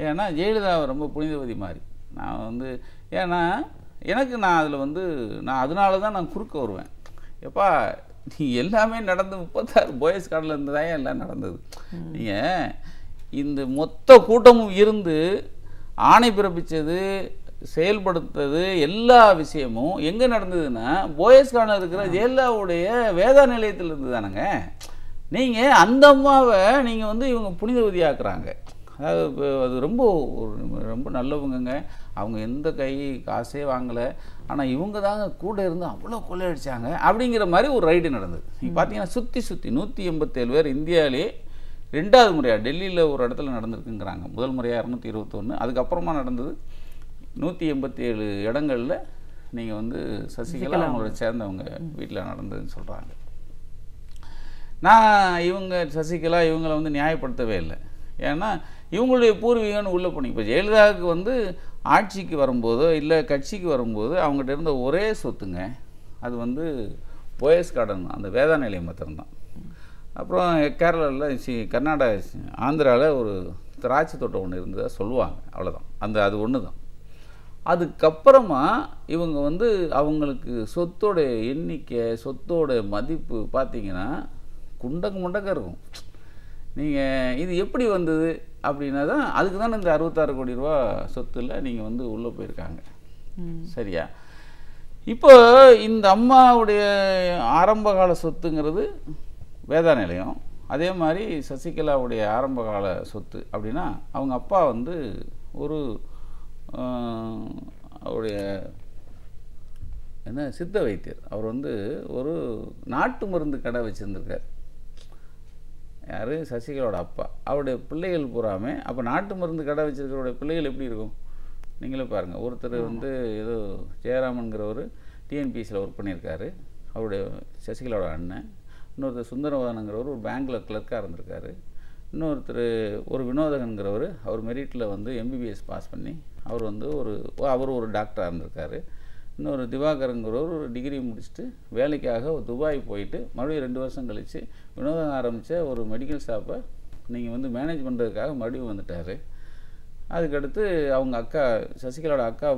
ஏன்னா ஜெயலலிதா ரொம்ப புனிதவதி மாதிரி. நான் வந்து ஏன்னா நான் அதில் வந்து நான் அதனால தான் நான் குறுக்க வருவேன். எப்பா நீ எல்லாமே நடந்து 36 போயஸ் கார்டில் இருந்து தான் எல்லாம் நடந்தது. நீங்கள் இந்த மொத்த கூட்டமும் இருந்து ஆணை பிறப்பித்தது, செயல்படுத்துறது எல்லா விஷயமும் எங்கே நடந்ததுன்னா போயஸ் கார்டில் இருக்கிற ஜெயலலிதாவுடைய வேதா நிலையத்தில் இருந்து தானேங்க. நீங்கள் அந்த அம்மாவை நீங்கள் வந்து இவங்க புனிதவதி ஆக்குறாங்க. அதாவது அது ரொம்ப நல்லவங்கங்க. அவங்க எந்த காசே வாங்கலை, ஆனால் இவங்க தாங்க கூட இருந்து அவ்வளோ கொள்ளையடிச்சாங்க அப்படிங்கிற மாதிரி ஒரு ரைடு நடந்தது. நீங்கள் பார்த்தீங்கன்னா சுற்றி 187 பேர் இந்தியாவிலே 2வது முறையாக டெல்லியில் ஒரு இடத்துல நடந்திருக்குங்கிறாங்க. முதல் முறையாக 221, அதுக்கப்புறமா நடந்தது 187 இடங்களில் நீங்கள் வந்து சசிகலா அவங்களோட சேர்ந்தவங்க வீட்டில் நடந்ததுன்னு சொல்கிறாங்க. நான் இவங்க சசிகலா இவங்களை வந்து நியாயப்படுத்தவே இல்லை. ஏன்னா இவங்களுடைய பூர்வீகம்னு உள்ளே போனீங்க. இப்போ ஜெயலலிதாவுக்கு வந்து ஆட்சிக்கு வரும்போதோ இல்லை கட்சிக்கு வரும்போது அவங்ககிட்ட இருந்த ஒரே சொத்துங்க அது வந்து போயஸ் கார்டன், அந்த வேதா நிலையம் மாத்திரம்தான். அப்புறம் கேரளாவில் ஆந்திராவில் ஒரு திராட்சை தோட்டம் ஒன்று இருந்ததாக சொல்லுவாங்க, அவ்வளோதான். அது ஒன்று தான். அதுக்கப்புறமா இவங்க வந்து அவங்களுக்கு சொத்தோட எண்ணிக்கை, சொத்தோட மதிப்பு பார்த்தீங்கன்னா குண்டக்கு முண்டக்க இருக்கும். நீங்கள் இது எப்படி வந்தது அப்படின்னா தான் அதுக்கு தானே இந்த 66 கோடி ரூபா சொத்தில் நீங்கள் வந்து உள்ளே போயிருக்காங்க. சரியா? இப்போ இந்த அம்மாவுடைய ஆரம்பகால சொத்துங்கிறது வேதா நிலையம், அதே மாதிரி சசிகலாவுடைய ஆரம்பகால சொத்து அப்படின்னா அவங்க அப்பா வந்து ஒரு அவருடைய சித்த வைத்தியர். அவர் வந்து ஒரு நாட்டு மருந்து கடை வச்சுருந்துருக்கார். யார்? சசிகலாவோட அப்பா. அவருடைய பிள்ளைகள் பூராமே அப்போ நாட்டு மருந்து கடை வச்சுருக்கிறவருடைய பிள்ளைகள் எப்படி இருக்கும் நீங்களே பாருங்கள். ஒருத்தர் வந்து ஏதோ ஜெயராமன்கிறவர் டிஎன்பிஎஸ்சியில் ஒர்க் பண்ணியிருக்காரு, அவருடைய சசிகலாவோட அண்ணன். இன்னொருத்தர் சுந்தரவதனங்கிறவர் ஒரு பேங்க்கில் கிளர்க்காக இருந்திருக்காரு. இன்னொருத்தர் ஒரு வினோதகன்கிறவர், அவர் மெரிட்டில் வந்து எம்பிபிஎஸ் பாஸ் பண்ணி அவர் வந்து ஒரு டாக்டராக இருந்திருக்காரு. இன்னொரு திவாகரங்கிறவர் ஒரு டிகிரி முடிச்சுட்டு வேலைக்காக ஒரு துபாய் போயிட்டு மறுபடியும் 2 வருஷம் கழித்து வினோதம் ஆரம்பித்த ஒரு மெடிக்கல் ஷாப்பை நீங்கள் வந்து மேனேஜ் பண்ணுறதுக்காக மறுபடியும் வந்துட்டார். அதுக்கடுத்து அவங்க அக்கா சசிகலாவோட அக்கா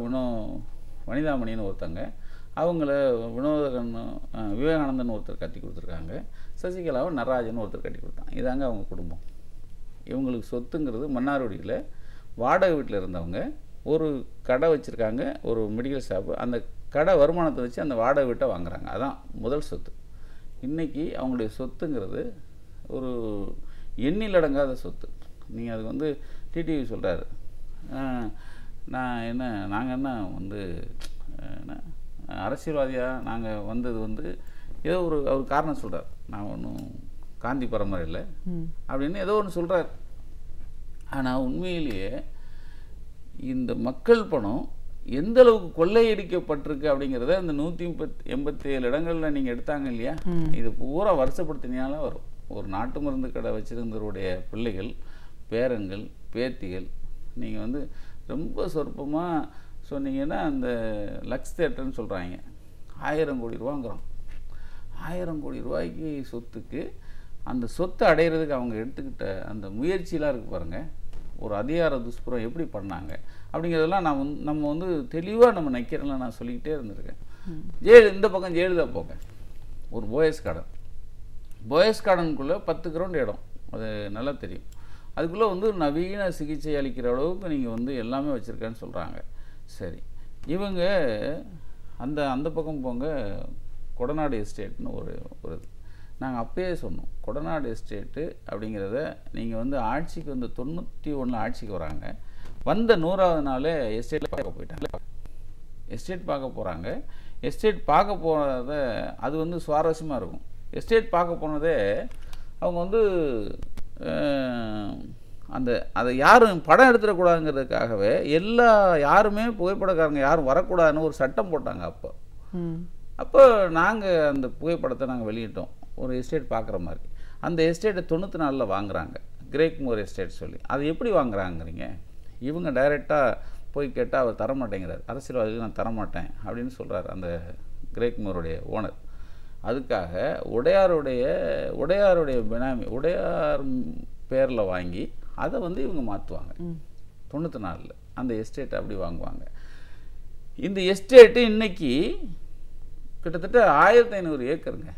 வனிதாமணின்னு ஒருத்தங்க, அவங்கள விவேகானந்தன் ஒருத்தர் கட்டி கொடுத்துருக்காங்க. சசிகலாவை நடராஜன் ஒருத்தர் கட்டி கொடுத்தாங்க. இதாங்க அவங்க குடும்பம். இவங்களுக்கு சொத்துங்கிறது மன்னார்குடியில் வாடகை வீட்டில் இருந்தவங்க ஒரு கடை வச்சுருக்காங்க, ஒரு மெடிக்கல் ஷாப்பு. அந்த கடை வருமானத்தை வச்சு அந்த வாடகை வீட்டை வாங்குறாங்க. அதான் முதல் சொத்து. இன்றைக்கி அவங்களுடைய சொத்துங்கிறது ஒரு எண்ணிலடங்காத சொத்து. நீங்கள் அதுக்கு வந்து டிடிவி சொல்கிறாரு, நாங்கள் என்ன வந்து அரசியல்வாதியாக நாங்கள் வந்தது வந்து ஏதோ அவர் காரணம் சொல்கிறார். நான் ஒன்றும் காந்தி பரம்பரை இல்லை அப்படின்னு ஏதோ ஒன்று சொல்கிறார். ஆனால் உண்மையிலேயே இந்த மக்கள் பணம் எந்த அளவுக்கு கொள்ளையடிக்கப்பட்டிருக்கு அப்படிங்கிறத இந்த 187 இடங்களில் நீங்கள் எடுத்தாங்க இல்லையா, இது பூரா வருஷப்படுத்தினால வரும். ஒரு நாட்டு மருந்து கடை வச்சுருந்தவருடைய பிள்ளைகள், பேரன்கள், பேத்திகள். நீங்கள் வந்து ரொம்ப சொற்பமாக சொன்னீங்கன்னா அந்த லக்ஸ் தேட்டர்னு சொல்கிறாங்க, 1000 கோடி ரூபாங்கிறோம். 1000 கோடி ரூபாய்க்கு சொத்துக்கு அந்த சொத்தை அடையிறதுக்கு அவங்க எடுத்துக்கிட்ட அந்த முயற்சியெலாம் இருக்குது பாருங்கள். ஒரு அதிகார துஷ்புறம் எப்படி பண்ணாங்க அப்படிங்கிறதெல்லாம் நம்ம வந்து தெளிவாக நம்ம நைக்கிறலாம் நான் சொல்லிக்கிட்டே இருந்திருக்கேன். இந்த பக்கம் ஜெயலலிதா போங்க, ஒரு போயஸ் கார்டனுக்குள்ளே 10 கிரவுண்ட் இடம், அது நல்லா தெரியும். அதுக்குள்ளே வந்து நவீன சிகிச்சை அளிக்கிற அளவுக்கு நீங்கள் வந்து எல்லாமே வச்சுருக்கேன்னு சொல்கிறாங்க. சரி, இவங்க அந்த பக்கம் போங்க, கொடநாடு எஸ்டேட்னு ஒரு நாங்கள் அப்பயே சொன்னோம். கொடநாடு எஸ்டேட்டு அப்படிங்கிறத நீங்கள் வந்து ஆட்சிக்கு வந்து 91 ஆட்சிக்கு வராங்க, வந்த 100வது நாளே எஸ்டேட்டில் பார்க்க போயிட்டாங்க. எஸ்டேட் பார்க்க போகிறாங்க. எஸ்டேட் பார்க்க போனத அது வந்து சுவாரஸ்யமாக இருக்கும். எஸ்டேட் பார்க்க போனதே அவங்க வந்து அதை யாரும் படம் எடுத்துடக்கூடாதுங்கிறதுக்காகவே யாருமே புகைப்படக்காரங்க யாரும் வரக்கூடாதுன்னு ஒரு சட்டம் போட்டாங்க. அப்போ நாங்கள் அந்த புகைப்படத்தை நாங்கள் வெளியிட்டோம், ஒரு எஸ்டேட் பார்க்குற மாதிரி. அந்த எஸ்டேட்டை 94 வாங்குறாங்க, கிரேக்மோர் எஸ்டேட் சொல்லி. அது எப்படி வாங்குறாங்கிறீங்க? இவங்க டைரெக்டாக போய் கேட்டால் அவர் தரமாட்டேங்கிறார், அரசியல்வாதிகள் நான் தரமாட்டேன் அப்படின்னு சொல்கிறார் அந்த கிரேக்மோருடைய ஓனர். அதுக்காக உடையாருடைய பினாமி உடையார் பேரில் வாங்கி அதை வந்து இவங்க மாற்றுவாங்க. 94 அந்த எஸ்டேட்டை அப்படி வாங்குவாங்க. இந்த எஸ்டேட்டு இன்னைக்கு கிட்டத்தட்ட 1500 ஏக்கருங்க.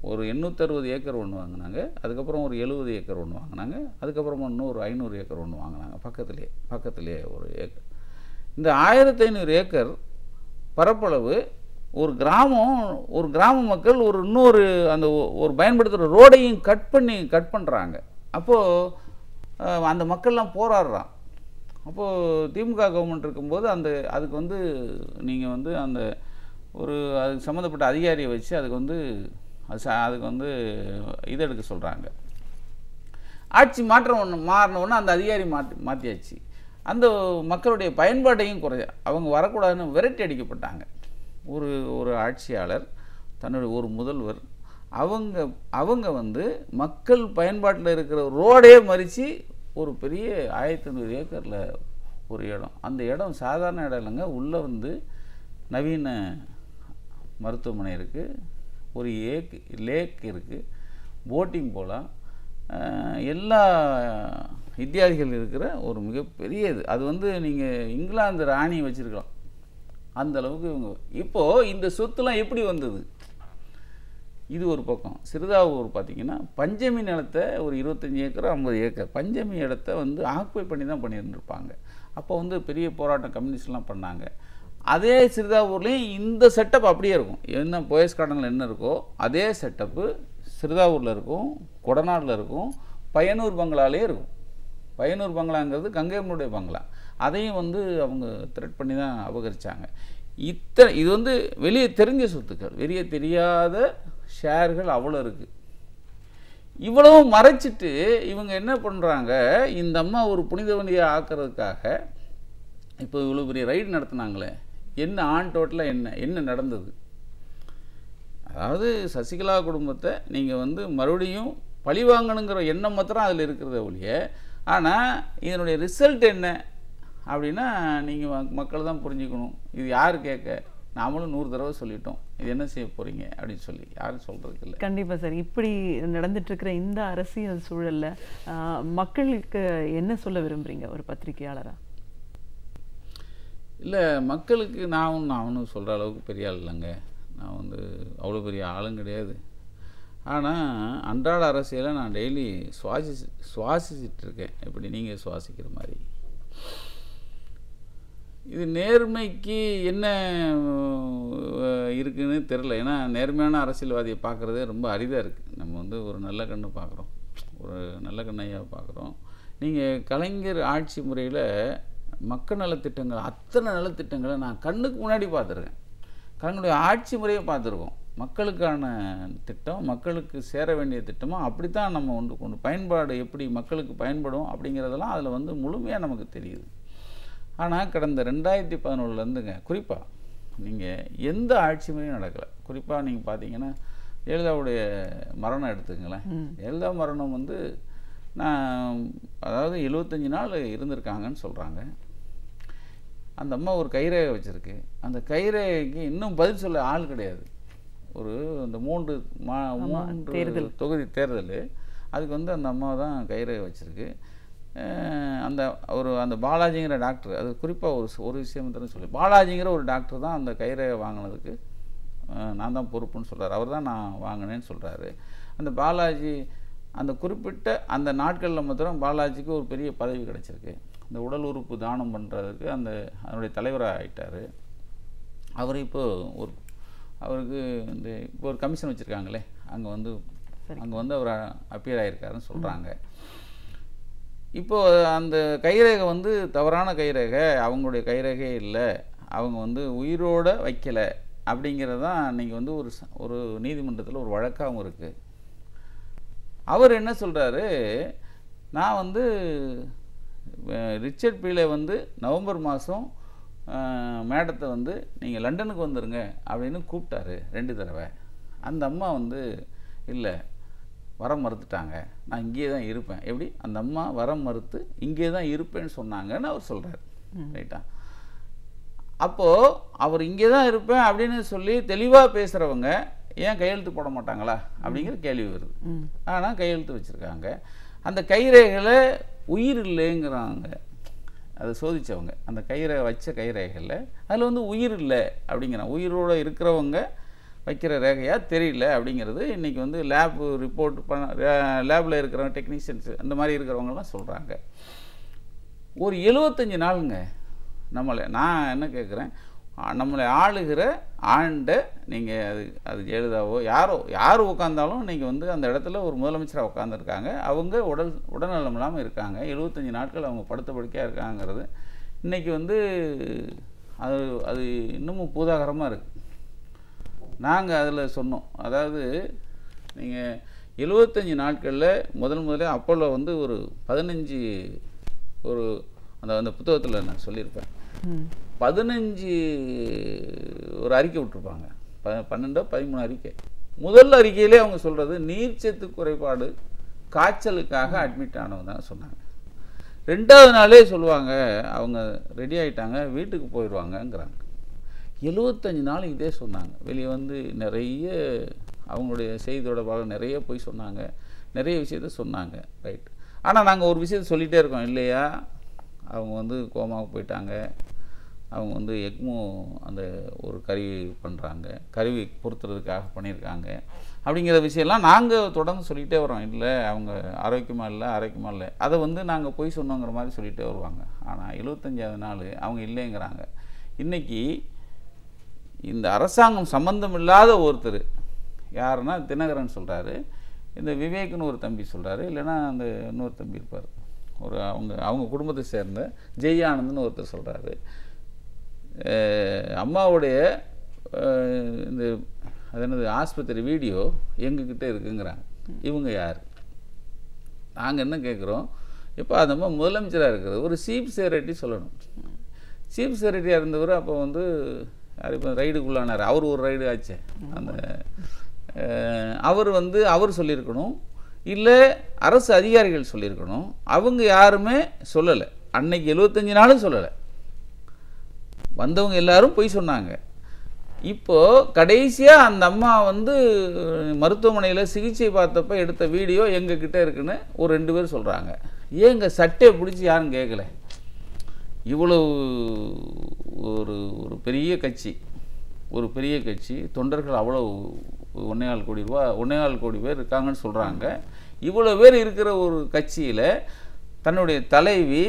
ஒரு 860 ஏக்கர் ஒன்று வாங்கினாங்க, அதுக்கப்புறம் ஒரு 70 ஏக்கர் ஒன்று வாங்கினாங்க, அதுக்கப்புறமா இன்னொரு 500 ஏக்கர் ஒன்று வாங்கினாங்க பக்கத்துலேயே ஒரு ஏக்கர். இந்த 1500 ஏக்கர் பரப்பளவு ஒரு கிராம மக்கள் இன்னொரு அந்த ஒரு பயன்படுத்துகிற ரோடையும் கட் பண்ணுறாங்க. அப்போது அந்த மக்கள்லாம் போராடுறான். அப்போது திமுக கவர்மெண்ட் இருக்கும்போது அதுக்கு நீங்கள் அந்த அதுக்கு சம்மந்தப்பட்ட அதிகாரியை வச்சு அதுக்கு இது எடுக்க சொல்கிறாங்க. ஆட்சி மாறினவுடனே அந்த அதிகாரி மாற்றியாச்சு. அந்த மக்களுடைய பயன்பாட்டையும் அவங்க வரக்கூடாதுன்னு விரட்டி அடிக்கப்பட்டாங்க. ஒரு ஆட்சியாளர், தன்னுடைய ஒரு முதல்வர், அவங்க மக்கள் பயன்பாட்டில் இருக்கிற ரோடே மறித்து ஒரு பெரிய 1500 ஏக்கரில் ஒரு இடம். அந்த இடம் சாதாரண இடம் இல்லைங்க. உள்ளே நவீன மருத்துவமனை இருக்குது, ஒரு லேக் இருக்குது, போட்டிங் போகலாம், எல்லா வித்தியாதிகள் இருக்கிற ஒரு மிகப்பெரிய இது. அது நீங்கள் இங்கிலாந்து ராணி வச்சுருக்கலாம் அந்த அளவுக்கு இவங்க. இப்போது இந்த சொத்துலாம் எப்படி வந்தது? இது ஒரு பக்கம். சிறுதாவூர் பார்த்திங்கன்னா பஞ்சமி நிலத்தை ஒரு 25 ஏக்கர் 50 ஏக்கர் பஞ்சமி இடத்த ஆக்குபை பண்ணி தான் பண்ணியிருந்துருப்பாங்க. அப்போ பெரிய போராட்டம் கம்யூனிஸ்ட்லாம் பண்ணாங்க. அதே சிறுதாவூர்லேயும் இந்த செட்டப் அப்படியே இருக்கும். என்ன போயஸ் கார்டனில் என்ன இருக்கோ அதே செட்டப்பு சிறுதாவூரில் இருக்கும், கொடநாடில் இருக்கும், பையனூர் பங்களாலே இருக்கும். பையனூர் பங்களாங்கிறது கங்கையம்மனுடைய பங்களா. அதையும் அவங்க த்ரெட் பண்ணி தான் அபகரித்தாங்க. இது வெளியே தெரிஞ்ச சொத்துக்கள், வெளியே தெரியாத ஷேர்கள் அவ்வளோ இருக்குது. இவ்வளவும் மறைச்சிட்டு இவங்க என்ன பண்ணுறாங்க, இந்த அம்மா ஒரு புனிதவனியை ஆக்கிறதுக்காக இப்போ இவ்வளோ பெரிய ரைடு நடத்துனாங்களே, என்ன ஆன் டோட்டலாக என்ன நடந்தது? அதாவது சசிகலா குடும்பத்தை நீங்கள் மறுபடியும் பழி வாங்கணுங்கிற எண்ணம் மாத்திரம் அதில் இருக்கிறத ஒழிய, ஆனால் இதனுடைய ரிசல்ட் என்ன அப்படின்னா நீங்கள் மக்கள் தான் புரிஞ்சுக்கணும். இது யார் கேட்க, நாமளும் 100 தடவை சொல்லிட்டோம், இது என்ன செய்ய போகிறீங்க அப்படின்னு சொல்லி யாரும் சொல்கிறதுக்கு இல்லை. கண்டிப்பாக சார். இப்படி நடந்துட்டுருக்கிற இந்த அரசியல் சூழலில் மக்களுக்கு என்ன சொல்ல விரும்புகிறீங்க ஒரு பத்திரிகையாளராக? இல்லை, மக்களுக்கு நான் ஒன்றும் சொல்கிற அளவுக்கு பெரிய ஆள் இல்லைங்க. நான் அவ்வளோ பெரிய ஆளும் கிடையாது. ஆனால் அன்றாட அரசியலை நான் டெய்லி சுவாசிச்சிட்ருக்கேன், எப்படி நீங்கள் சுவாசிக்கிற மாதிரி. இது நேர்மைக்கு என்ன இருக்குதுன்னு தெரில. ஏன்னா நேர்மையான அரசியல்வாதியை பார்க்குறதே ரொம்ப அரிதாக இருக்குது. நம்ம ஒரு நல்ல கண்ணு பார்க்குறோம், ஒரு நல்ல கண்ணையாக பார்க்குறோம். நீங்கள் கலைஞர் ஆட்சி முறையில் மக்கள் நலத்திட்டங்கள், அத்தனை நலத்திட்டங்களை நான் கண்ணுக்கு முன்னாடி பார்த்துருக்கேன். கலைஞருடைய ஆட்சி முறையை பார்த்துருக்கோம். மக்களுக்கான திட்டம், மக்களுக்கு சேர வேண்டிய திட்டமாக அப்படித்தான் நம்ம கொண்டு பயன்பாடு எப்படி மக்களுக்கு பயன்படும் அப்படிங்கிறதெல்லாம் அதில் முழுமையாக நமக்கு தெரியுது. ஆனால் கடந்த 2011 குறிப்பாக நீங்கள் எந்த ஆட்சி முறையும் நடக்கலை. குறிப்பாக நீங்கள் பார்த்தீங்கன்னா ஜெயலலிதாவுடைய மரணம் எடுத்துக்கங்களேன். ஜெயலலிதா மரணம் நான் அதாவது 75 நாள் இருந்திருக்காங்கன்னு சொல்கிறாங்க. அந்த அம்மா ஒரு கைரேகை வச்சுருக்கு. அந்த கைரேகைக்கு இன்னும் பதில் சொல்ல ஆள் கிடையாது. அந்த 3 தொகுதி தேர்தல் அதுக்கு அந்த அம்மா தான் கைரேகை வச்சுருக்கு. அந்த பாலாஜிங்கிற டாக்டர், அது குறிப்பாக ஒரு விஷயம் தான் சொல்லி, பாலாஜிங்கிற ஒரு டாக்டர் தான் அந்த கைரேகை வாங்கினதுக்கு நான் தான் பொறுப்புன்னு சொல்கிறார். அவர் தான் நான் வாங்கினேன்னு சொல்கிறாரு. அந்த பாலாஜி அந்த குறிப்பிட்ட அந்த நாட்களில் மாத்திரம் பாலாஜிக்கு ஒரு பெரிய பதவி கிடச்சிருக்கு. இந்த உடல் உறுப்பு தானம் பண்ணுறதுக்கு அதனுடைய தலைவராக ஆகிட்டார். அவர் அவருக்கு இப்போ ஒரு கமிஷன் வச்சுருக்காங்களே, அங்கே அவர் அப்பியர் ஆகியிருக்காருன்னு சொல்கிறாங்க. இப்போது அந்த கைரேகை தவறான கைரேகை, அவங்களுடைய கைரேகை இல்லை, அவங்க உயிரோடு வைக்கலை அப்படிங்கிறது தான் நீங்கள் ஒரு நீதிமன்றத்தில் ஒரு வழக்காகவும் இருக்குது. அவர் என்ன சொல்கிறாரு, நான் ரிச்சர்ட் பீலே நவம்பர் மாதம் மேடத்தை நீங்கள் லண்டனுக்கு வந்துடுங்க அப்படின்னு கூப்பிட்டாரு 2 தடவை. அந்த அம்மா இல்லை, வர மறுத்துட்டாங்க, நான் இங்கேயே தான் இருப்பேன். எப்படி அந்த அம்மா வர மறுத்து இங்கே தான் இருப்பேன்னு சொன்னாங்கன்னு அவர் சொல்கிறார். ரைட்டா? அப்போது அவர் இங்கே தான் இருப்பேன் அப்படின்னு சொல்லி தெளிவாக பேசுகிறவங்க ஏன் கையெழுத்து போட மாட்டாங்களா அப்படிங்கிற கேள்வி வருது. ஆனால் கையெழுத்து வச்சுருக்காங்க. அந்த கைரேகையில் உயிர் இல்லைங்கிறாங்க. அதை சோதித்தவங்க அந்த வச்ச கைரேகையில் அதில் வந்து உயிர் இல்லை அப்படிங்கிறாங்க. உயிரோடு இருக்கிறவங்க வைக்கிற ரேகையாக தெரியல அப்படிங்கிறது இன்றைக்கி வந்து லேப் ரிப்போர்ட் லேபில் இருக்கிறவங்க டெக்னீஷியன்ஸு அந்த மாதிரி இருக்கிறவங்கலாம் சொல்கிறாங்க. ஒரு 75 நாளுங்க நான் என்ன கேட்குறேன், நம்மளை ஆளுகிற ஆண்டை நீங்கள் அது ஜெயலலிதாவோ யார் உட்காந்தாலும் நீங்கள் வந்து அந்த இடத்துல ஒரு முதலமைச்சராக உட்காந்துருக்காங்க. அவங்க உடல்நலம் இல்லாமல் இருக்காங்க. 75 நாட்கள் அவங்க படுத்த படுக்கையாக இருக்காங்கிறது இன்றைக்கி வந்து அது இன்னமும் பூதாகரமாக இருக்குது. நாங்கள் அதில் சொன்னோம், அதாவது நீங்கள் 75 நாட்களில் முதல்ல அப்போலோ வந்து ஒரு 15 அந்த புத்தகத்தில் நான் சொல்லியிருப்பேன், 15 ஒரு அறிக்கை விட்டுருப்பாங்க, 12-13 அறிக்கை. முதல் அறிக்கையிலே அவங்க சொல்கிறது நீர்ச்சத்து குறைபாடு காய்ச்சலுக்காக அட்மிட் ஆனவங்க தான் சொன்னாங்க. 2வது நாளே சொல்லுவாங்க அவங்க ரெடி ஆகிட்டாங்க வீட்டுக்கு போயிடுவாங்கங்கிறாங்க. 75 நாள் இதே சொன்னாங்க. வெளியே வந்து நிறைய அவங்களுடைய செய்தி தொடர்பாளர் நிறைய போய் சொன்னாங்க, நிறைய விஷயத்த சொன்னாங்க. ரைட். ஆனால் நாங்கள் ஒரு விஷயத்த சொல்லிகிட்டே இருக்கோம் இல்லையா, அவங்க வந்து கோமாவுக்கு போயிட்டாங்க, அவங்க வந்து எக்மோ அந்த ஒரு கருவி பண்ணுறாங்க, கருவி பொறுத்துறதுக்காக பண்ணியிருக்காங்க அப்படிங்கிற விஷயம்லாம் நாங்கள் தொடர்ந்து சொல்லிகிட்டே வரோம். இல்லை அவங்க ஆரோக்கியமாக இல்லை அதை வந்து நாங்கள் போய் சொன்னோங்கிற மாதிரி சொல்லிகிட்டே வருவாங்க. ஆனால் 75வது நாள் அவங்க இல்லைங்கிறாங்க. இன்றைக்கி இந்த அரசாங்கம் சம்பந்தம் இல்லாத ஒருத்தர் யாருன்னா தினகரன் சொல்கிறாரு, இந்த விவேக்னு ஒரு தம்பி சொல்கிறாரு, இல்லைன்னா அந்த இன்னொரு தம்பி இருப்பார், ஒரு அவங்க குடும்பத்தை சேர்ந்த ஜெய் ஆனந்த்னு ஒருத்தர் சொல்கிறாரு, அம்மாவுடைய இந்த அது என்னது ஆஸ்பத்திரி வீடியோ எங்ககிட்ட இருக்குங்கிறாங்க. இவங்க யார்? நாங்கள் என்ன கேட்குறோம், இப்போ அந்த அம்மா முதலமைச்சராக இருக்கிறது ஒரு சீஃப் செக்ரட்டரி சொல்லணும். சீஃப் செக்ரட்டரியாக இருந்தவர் அப்போ வந்து யார் இப்போ ரைடுக்குள்ளானார், அவர் ஒரு ரைடு ஆச்சு, அந்த அவர் சொல்லியிருக்கணும், இல்லை அரசு அதிகாரிகள் சொல்லியிருக்கணும். அவங்க யாருமே சொல்லலை. அன்னைக்கு 75 நாளும் சொல்லலை. வந்தவங்க எல்லாரும் போய் சொன்னாங்க. இப்போது கடைசியாக அந்த அம்மா வந்து மருத்துவமனையில் சிகிச்சை பார்த்தப்ப எடுத்த வீடியோ எங்ககிட்ட இருக்குன்னு ஒரு 2 பேர் சொல்கிறாங்க. ஏங்க சட்டையை பிடிச்சி யாரும் கேட்கல? இவ்வளவு ஒரு பெரிய கட்சி தொண்டர்கள் அவ்வளோ 1.25 கோடி பேர் இருக்காங்கன்னு சொல்கிறாங்க. இவ்வளோ பேர் இருக்கிற ஒரு கட்சியில் தன்னுடைய தலைவி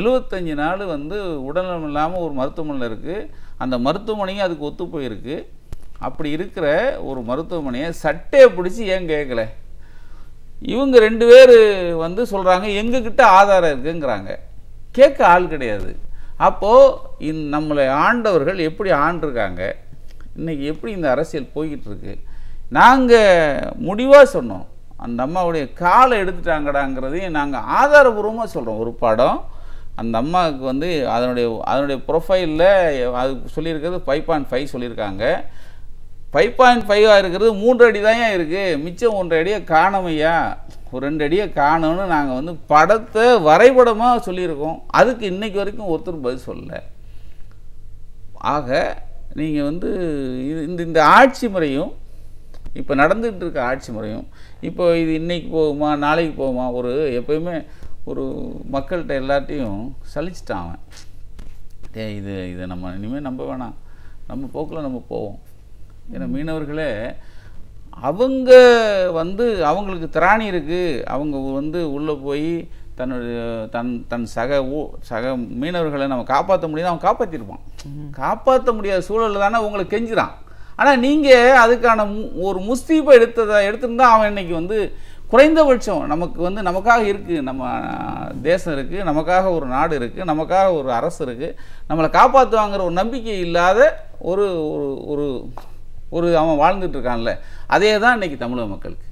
75 நாள் வந்து உடல்நலம் இல்லாமல் ஒரு மருத்துவமனையில் இருக்குது. அந்த மருத்துவமனையும் அதுக்கு ஒத்து போயிருக்கு. அப்படி இருக்கிற ஒரு மருத்துவமனையை சட்டையை பிடிச்சி ஏன் கேட்கல? இவங்க 2 பேர் வந்து சொல்கிறாங்க எங்ககிட்ட ஆதாரம் இருக்குங்கிறாங்க. கேட்க ஆள் கிடையாது. அப்போது நம்மளை ஆண்டவர்கள் எப்படி ஆண்டிருக்காங்க, இன்றைக்கி எப்படி இந்த அரசியல் போய்கிட்டு இருக்கு? நாங்கள் முடிவாக சொன்னோம், அந்த அம்மாவுடைய காலை எடுத்துட்டாங்கடாங்கிறதையும் நாங்கள் ஆதாரபூர்வமாக சொல்கிறோம். ஒரு படம் அந்த அம்மாவுக்கு வந்து அதனுடைய ப்ரொஃபைலில் அது சொல்லியிருக்கிறது 5.5 சொல்லியிருக்காங்க. 5.5 இருக்கிறது 3 அடி தான் இருக்குது, மிச்சம் 1 அடியை காணமையா, ஒரு 2 அடியை காணோன்னு நாங்கள் வந்து படத்தை வரைபடமாக சொல்லியிருக்கோம். அதுக்கு இன்றைக்கு வரைக்கும் ஒருத்தர் பதில் சொல்லலை. ஆக நீங்கள் வந்து இந்த ஆட்சி முறையும் இப்போ நடந்துகிட்டு இருக்க ஆட்சி முறையும் இப்போ இது இன்றைக்கி போகுமா நாளைக்கு போகுமா, எப்போயுமே ஒரு மக்கள்கிட்ட எல்லாத்தையும் சலிச்சிட்டான் அவன். இதை நம்ம இனிமேல் நம்ப வேணாம், நம்ம போக்கில் நம்ம போவோம். ஏன்னா மீனவர்களே அவங்க வந்து அவங்களுக்கு திராணி இருக்குது, அவங்க வந்து உள்ளே போய் தன் சக மீனவர்களை நம்ம காப்பாற்ற முடியாது, அவன் காப்பாற்றிருப்பான். காப்பாற்ற முடியாத சூழலில் தானே உங்களை கெஞ்சுறான். ஆனால் நீங்கள் அதுக்கான ஒரு முஸ்தீபை எடுத்திருந்தா அவன் இன்னைக்கு வந்து குறைந்தபட்சம் நமக்கு வந்து நமக்காக இருக்குது, நம்ம தேசம் இருக்குது, நமக்காக ஒரு நாடு இருக்குது, நமக்காக ஒரு அரசு இருக்குது, நம்மளை காப்பாற்றுவாங்கிற ஒரு நம்பிக்கை இல்லாத ஒரு ஒரு ஒரு அவன் வாழ்ந்துட்டு இருக்கான்ல, அதே தான் இன்றைக்கி தமிழக மக்களுக்கு.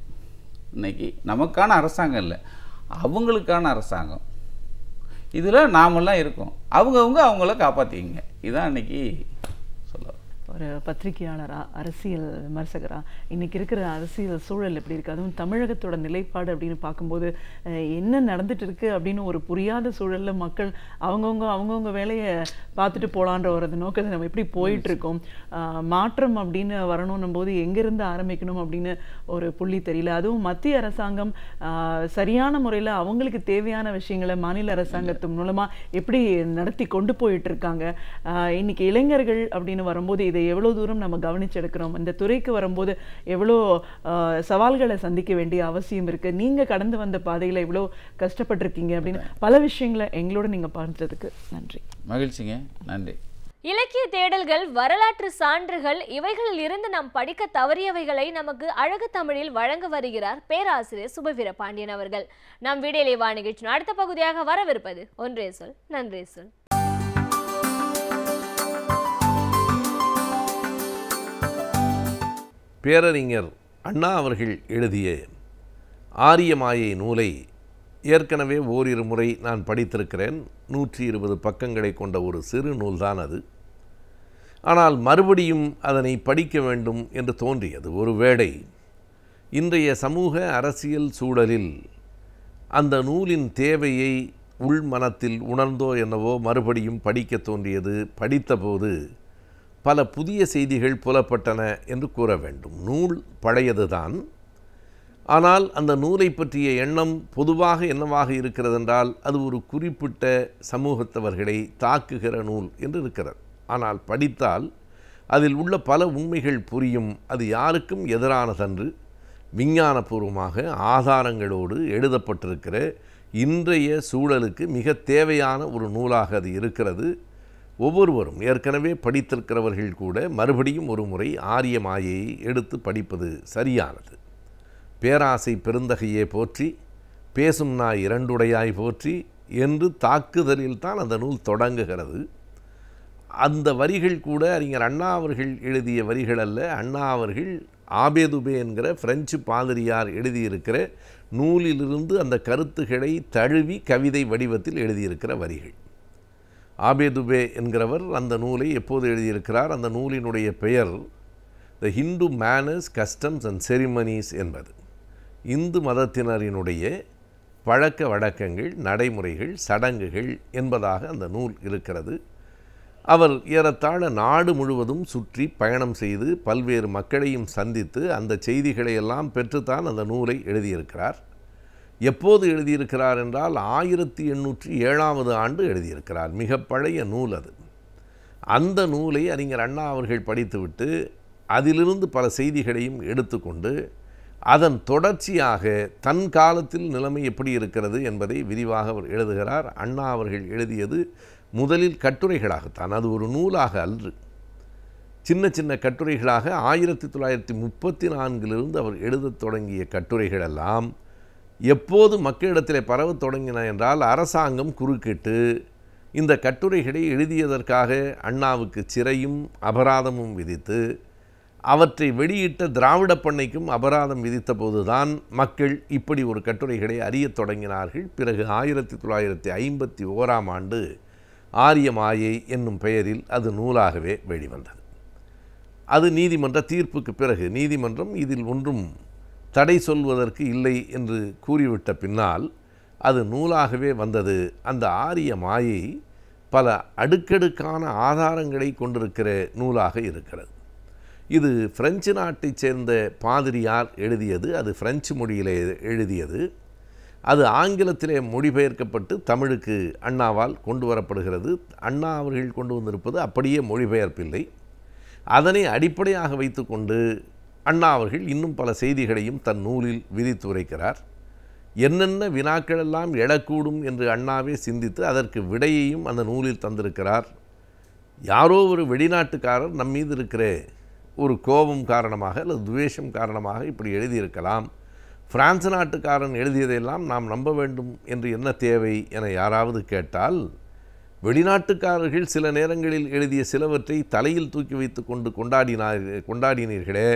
இன்றைக்கி நமக்கான அரசாங்கம் இல்லை, அவங்களுக்கான அரசாங்கம். இதில் நாமெல்லாம் இருக்கோம், அவங்கள காப்பாற்றிக்கிங்க. இதுதான் இன்றைக்கி சொல்ல. ஒரு பத்திரிகையாளரா, அரசியல் விமர்சகரா, இன்னைக்கு இருக்கிற அரசியல் சூழல் எப்படி இருக்கு, அதுவும் தமிழகத்தோட நிலைப்பாடு அப்படின்னு பார்க்கும்போது என்ன நடந்துட்டு இருக்கு அப்படின்னு ஒரு புரியாத சூழல்ல மக்கள் அவங்கவுங்க வேலையை பார்த்துட்டு போலான்ற ஒரு நோக்கத்தை நம்ம எப்படி போயிட்டு இருக்கோம். மாற்றம் அப்படின்னு வரணும் போது எங்கிருந்து ஆரம்பிக்கணும் அப்படின்னு ஒரு புள்ளி தெரியல. அதுவும் மத்திய அரசாங்கம் சரியான முறையில் அவங்களுக்கு தேவையான விஷயங்களை மாநில அரசாங்கத்தின் மூலமா எப்படி நடத்தி கொண்டு போயிட்டு இருக்காங்க. இன்னைக்கு இளைஞர்கள் அப்படின்னு வரும்போது இதை எவ்வளவு தூரம் நம்ம கவனிச்செடுக்கிறோம், இந்த துறைக்கு வரும்போது எவ்வளோ சவால்களை சந்திக்க வேண்டிய அவசியம் இருக்கு, நீங்க கடந்து வந்த பாதையில எவ்வளோ கஷ்டப்பட்டிருக்கீங்க அப்படின்னு பல விஷயங்களை எங்களோட நீங்க பார்த்ததுக்கு நன்றி. மகிழ்ச்சிங்க, நன்றி. இலக்கிய தேடல்கள், வரலாற்று சான்றுகள், இவைகளில் இருந்து நாம் படிக்க தவறியவைகளை நமக்கு அழகு தமிழில் வழங்க வருகிறார் பேராசிரியர் சுபவீர பாண்டியன் அவர்கள். நாம் வீடியோலை வா நிகழ்ச்சியின் அடுத்த பகுதியாக வரவிருப்பது ஒன்றே சொல் நன்றே சொல். பேரறிஞர் அண்ணா அவர்கள் எழுதிய ஆரியமாயை நூலை ஏற்கனவே ஓரிரு முறை நான் படித்திருக்கிறேன். 120 பக்கங்களை கொண்ட ஒரு சிறு நூல்தான் அது. ஆனால் மறுபடியும் அதனை படிக்க வேண்டும் என்று தோன்றியது. ஒருவேளை இன்றைய சமூக அரசியல் சூழலில் அந்த நூலின் தேவையை உள்மனத்தில் உணர்ந்தோ என்னவோ மறுபடியும் படிக்க தோன்றியது. படித்தபோது பல புதிய செய்திகள் புலப்பட்டன என்று கூற வேண்டும். நூல் பழையதுதான். ஆனால் அந்த நூலை பற்றிய எண்ணம் பொதுவாக என்னவாக இருக்கிறது என்றால் அது ஒரு குறிப்பிட்ட சமூகத்தவர்களை தாக்குகிற நூல் என்று இருக்கிறது. ஆனால் படித்தால் அதில் உள்ள பல உண்மைகள் புரியும். அது யாருக்கும் எதிரானதன்று, விஞ்ஞானபூர்வமாக ஆதாரங்களோடு எழுதப்பட்டிருக்கிற இன்றைய சூழலுக்கு மிக தேவையான ஒரு நூலாக அது இருக்கிறது. ஒவ்வொருவரும் ஏற்கனவே படித்திருக்கிறவர்கள் கூட மறுபடியும் ஒரு முறை ஆரியமாயை எடுத்து படிப்பது சரியானது. பேராசை பெருந்தகையே போற்றி, பேசும் நாய் இரண்டுடையாய் போற்றி என்று தாக்குதலில் தான் அந்த நூல் தொடங்குகிறது. அந்த வரிகள் கூட அறிஞர் அண்ணா அவர்கள் எழுதிய வரிகள் அல்ல. அண்ணா அவர்கள் ஆபேதுபே என்கிற பிரெஞ்சு பாதிரியார் எழுதியிருக்கிற நூலிலிருந்து அந்த கருத்துக்களை தழுவி கவிதை வடிவத்தில் எழுதியிருக்கிற வரிகள். ஆபேதுபே என்கிறவர் அந்த நூலை எப்போது எழுதியிருக்கிறார்? அந்த நூலினுடைய பெயர் the Hindu manners, customs and ceremonies என்பது. இந்து மதத்தினரினுடைய பழக்க வழக்கங்கள், நடைமுறைகள், சடங்குகள் என்பதாக அந்த நூல் இருக்கிறது. அவர் ஏறத்தாழ நாடு முழுவதும் சுற்றி பயணம் செய்து பல்வேறு மக்களையும் சந்தித்து அந்த செய்திகளை எல்லாம் பெற்றுத்தான் அந்த நூலை எழுதியிருக்கிறார். எப்போது எழுதியிருக்கிறார் என்றால் 1807 ஆண்டு எழுதியிருக்கிறார். மிக பழைய நூல் அது. அந்த நூலை அறிஞர் அண்ணா அவர்கள் படித்துவிட்டு அதிலிருந்து பல செய்திகளையும் எடுத்துக்கொண்டு அதன் தொடர்ச்சியாக தன் காலத்தில் நிலைமை எப்படி இருக்கிறது என்பதை விரிவாக அவர் எழுதுகிறார். அண்ணா அவர்கள் எழுதியது முதலில் கட்டுரைகளாகத்தான், அது ஒரு நூலாக அன்று. சின்ன சின்ன கட்டுரைகளாக 1934 அவர் எழுதத் தொடங்கிய கட்டுரைகளெல்லாம் எப்போது மக்களிடத்தில் பரவத் தொடங்கின என்றால் அரசாங்கம் குறுக்கிட்டு இந்த கட்டுரைகளை எழுதியதற்காக அண்ணாவுக்கு சிறையும் அபராதமும் விதித்து அவற்றை வெளியிட்ட திராவிட பண்ணைக்கும் அபராதம் விதித்த போதுதான் மக்கள் இப்படி ஒரு கட்டுரைகளை அறியத் தொடங்கினார்கள். பிறகு 1951 ஆண்டு ஆரியமாயை என்னும் பெயரில் அது நூலாகவே வெளிவந்தது. அது நீதிமன்ற தீர்ப்புக்கு பிறகு நீதிமன்றம் இதில் ஒன்றும் தடை சொல்வதற்கு இல்லை என்று கூறிவிட்ட பின்னால் அது நூலாகவே வந்தது. அந்த ஆரியமாயை பல அடுக்கடுக்கான ஆதாரங்களை கொண்டிருக்கிற நூலாக இருக்கிறது. இது பிரெஞ்சு நாட்டைச் சேர்ந்த பாதிரியார் எழுதியது. அது பிரெஞ்சு மொழியிலே எழுதியது. அது ஆங்கிலத்திலே மொழிபெயர்க்கப்பட்டு தமிழுக்கு அண்ணாவால் கொண்டு வரப்படுகிறது. அண்ணா அவர்கள் கொண்டு வந்திருப்பது அப்படியே மொழிபெயர்ப்பில்லை. அதனை அடிப்படையாக வைத்துக்கொண்டு அண்ணா அவர்கள் இன்னும் பல செய்திகளையும் தன் நூலில் விதித்துரைக்கிறார். என்னென்ன வினாக்களெல்லாம் எழக்கூடும் என்று அண்ணாவே சிந்தித்து அதற்கு விடையையும் அந்த நூலில் தந்திருக்கிறார். யாரோ ஒரு வெளிநாட்டுக்காரர் நம் மீது இருக்கிற ஒரு கோபம் காரணமாக அல்லது துவேஷம் காரணமாக இப்படி எழுதியிருக்கலாம், பிரான்ஸ் நாட்டுக்காரன் எழுதியதையெல்லாம் நாம் நம்ப வேண்டும் என்று என்ன தேவை என யாராவது கேட்டால், வெளிநாட்டுக்காரர்கள் சில நேரங்களில் எழுதிய சிலவற்றை தலையில் தூக்கி வைத்து கொண்டு கொண்டாடினீர்களே,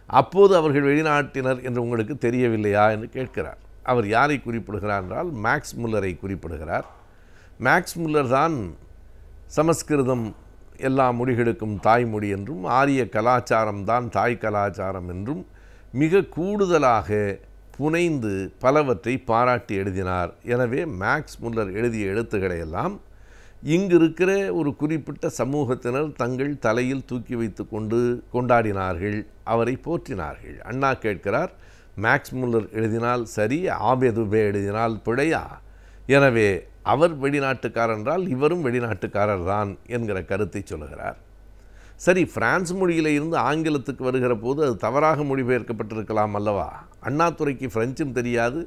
அப்போது அவர்கள் வெளிநாட்டினர் என்று உங்களுக்கு தெரியவில்லையா என்று கேட்கிறார். அவர் யாரை குறிப்பிடுகிறார் என்றால் மேக்ஸ் முல்லரை குறிப்பிடுகிறார். மேக்ஸ் முல்லர் தான் சமஸ்கிருதம் எல்லா மொழிகளுக்கும் தாய்மொழி என்றும் ஆரிய கலாச்சாரம்தான் தாய் கலாச்சாரம் என்றும் மிக கூடுதலாக புனைந்து பலவற்றை பாராட்டி எழுதினார். எனவே மேக்ஸ் முல்லர் எழுதிய எழுத்துக்களை எல்லாம் இங்கு இருக்கிற ஒரு குறிப்பிட்ட சமூகத்தினர் தங்கள் தலையில் தூக்கி வைத்து கொண்டு கொண்டாடினார்கள், அவரை போற்றினார்கள். அண்ணா கேட்கிறார், மேக்ஸ் முல்லர் எழுதினால் சரி, ஆபேதுபே எழுதினால் பிழையா? எனவே அவர் வெளிநாட்டுக்காரர் என்றால் இவரும் வெளிநாட்டுக்காரர் தான் என்கிற கருத்தை சொல்லுகிறார். சரி, பிரான்ஸ் மொழியில் இருந்து ஆங்கிலத்துக்கு வருகிற போது அது தவறாக மொழிபெயர்க்கப்பட்டிருக்கலாம் அல்லவா? அண்ணாதுரைக்கு பிரெஞ்சும் தெரியாது,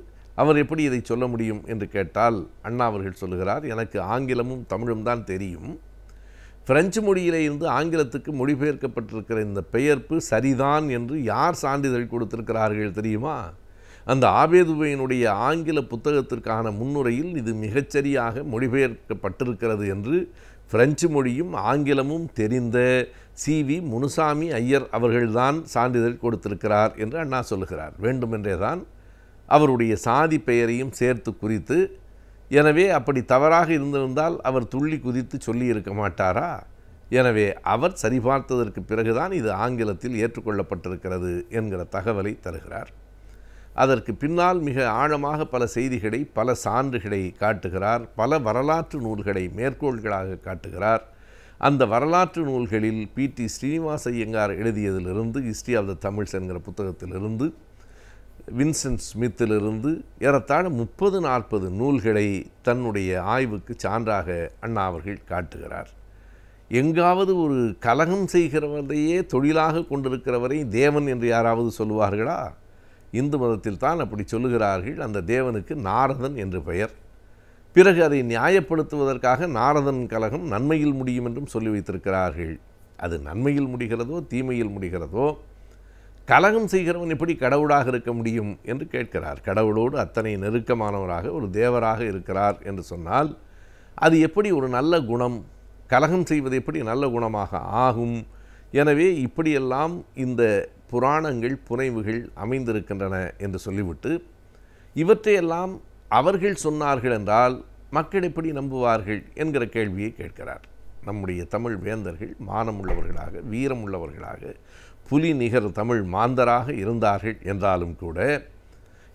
அவர் எப்படி இதை சொல்ல முடியும் என்று கேட்டால் அண்ணா அவர்கள் சொல்லுகிறார், எனக்கு ஆங்கிலமும் தமிழும் தான் தெரியும். பிரெஞ்சு மொழியிலே இருந்து ஆங்கிலத்துக்கு மொழிபெயர்க்கப்பட்டிருக்கிற இந்த பெயர்ப்பு சரிதான் என்று யார் சான்றிதழ் கொடுத்திருக்கிறார்கள் தெரியுமா? அந்த ஆபேதுபையினுடைய ஆங்கில புத்தகத்திற்கான முன்னுரையில் இது மிகச்சரியாக மொழிபெயர்க்கப்பட்டிருக்கிறது என்று பிரெஞ்சு மொழியும் ஆங்கிலமும் தெரிந்த சி.வி. முனுசாமி ஐயர் அவர்கள்தான் சான்றிதழ் கொடுத்திருக்கிறார் என்று அண்ணா சொல்லுகிறார். வேண்டுமென்றே தான் அவருடைய சாதி பெயரையும் சேர்த்து குறித்து, எனவே அப்படி தவறாக இருந்திருந்தால் அவர் துள்ளி குதித்து சொல்லியிருக்க மாட்டாரா? எனவே அவர் சரிபார்த்ததற்கு பிறகுதான் இது ஆங்கிலத்தில் ஏற்றுக்கொள்ளப்பட்டிருக்கிறது என்கிற தகவலை தருகிறார். அதற்கு பின்னால் மிக ஆழமாக பல செய்திகளை, பல சான்றுகளை காட்டுகிறார். பல வரலாற்று நூல்களை மேற்கோள்களாக காட்டுகிறார். அந்த வரலாற்று நூல்களில் P.T. ஸ்ரீனிவாச ஐயங்கார் எழுதியதிலிருந்து, ஹிஸ்ட்ரி ஆஃப் த தமிழ்ஸ் என்கிற புத்தகத்திலிருந்து, வின்சென்ட் ஸ்மித்திலிருந்து ஏறத்தாழ 30-40 நூல்களை தன்னுடைய ஆய்வுக்கு சான்றாக அண்ணா அவர்கள் காட்டுகிறார். எங்காவது ஒரு கலகம் செய்கிறவரையே தொழிலாக கொண்டிருக்கிறவரை தேவன் என்று யாராவது சொல்லுவார்களா? இந்து மதத்தில் தான் அப்படி சொல்லுகிறார்கள். அந்த தேவனுக்கு நாரதன் என்று பெயர். பிறகு அதை நியாயப்படுத்துவதற்காக நாரதன் கலகம் நன்மையில் முடியும் என்றும் சொல்லி வைத்திருக்கிறார்கள். அது நன்மையில் முடிகிறதோ தீமையில் முடிகிறதோ, கலகம் செய்கிறவன் எப்படி கடவுளாக இருக்க முடியும் என்று கேட்கிறார். கடவுளோடு அத்தனை நெருக்கமானவராக ஒரு தேவராக இருக்கிறார் என்று சொன்னால் அது எப்படி ஒரு நல்ல குணம்? கலகம் செய்வது எப்படி நல்ல குணமாக ஆகும்? எனவே இப்படியெல்லாம் இந்த புராணங்கள் புனைவுகள் அமைந்திருக்கின்றன என்று சொல்லிவிட்டு, இவற்றையெல்லாம் அவர்கள் சொன்னார்கள் என்றால் மக்கள் எப்படி நம்புவார்கள் என்கிற கேள்வியை கேட்கிறார். நம்முடைய தமிழ் வேந்தர்கள் மானமுள்ளவர்களாக, வீரமுள்ளவர்களாக, புலி நிகர் தமிழ் மாந்தராக இருந்தார்கள் என்றாலும் கூட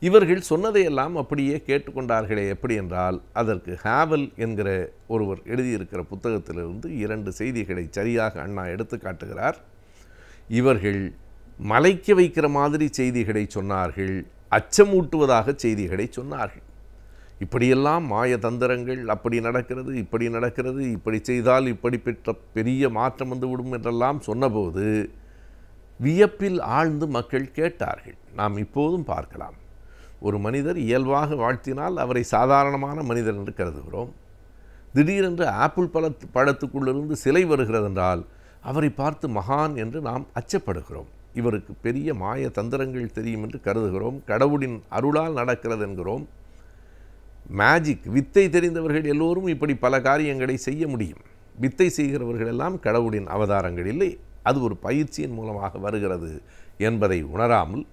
இவர்கள் சொன்னதையெல்லாம் அப்படியே கேட்டுக்கொண்டார்களே. எப்படி என்றால், அதற்கு ஹேவல் என்கிற ஒருவர் எழுதியிருக்கிற புத்தகத்திலிருந்து 2 செய்திகளை சரியாக அண்ணா எடுத்து காட்டுகிறார். இவர்கள் மலைக்க வைக்கிற மாதிரி செய்திகளை சொன்னார்கள், அச்சமூட்டுவதாக செய்திகளை சொன்னார்கள். இப்படியெல்லாம் மாய தந்திரங்கள், அப்படி நடக்கிறது, இப்படி நடக்கிறது, இப்படி செய்தால் இப்படி பெற்ற பெரிய மாற்றம் வந்துவிடும் என்றெல்லாம் சொன்னபோது வியப்பில் ஆழ்ந்து மக்கள் கேட்டார்கள். நாம் இப்போதும் பார்க்கலாம். ஒரு மனிதர் இயல்பாக வாழ்த்தினால் அவரை சாதாரணமான மனிதர் என்று கருதுகிறோம். திடீரென்று ஆப்பிள் பழத்துக்குள்ளிருந்து சிலை வருகிறது என்றால் அவரை பார்த்து மகான் என்று நாம் அச்சப்படுகிறோம். இவருக்கு பெரிய மாய தந்திரங்கள் தெரியும் என்று கருதுகிறோம். கடவுளின் அருளால் நடக்கிறது என்கிறோம். மேஜிக், வித்தை தெரிந்தவர்கள் எல்லோரும் இப்படி பல காரியங்களை செய்ய முடியும். வித்தை செய்கிறவர்கள் எல்லாம் கடவுளின் அவதாரங்கள் இல்லை, அது ஒரு பயிற்சியின் மூலமாக வருகிறது என்பதை உணராமல்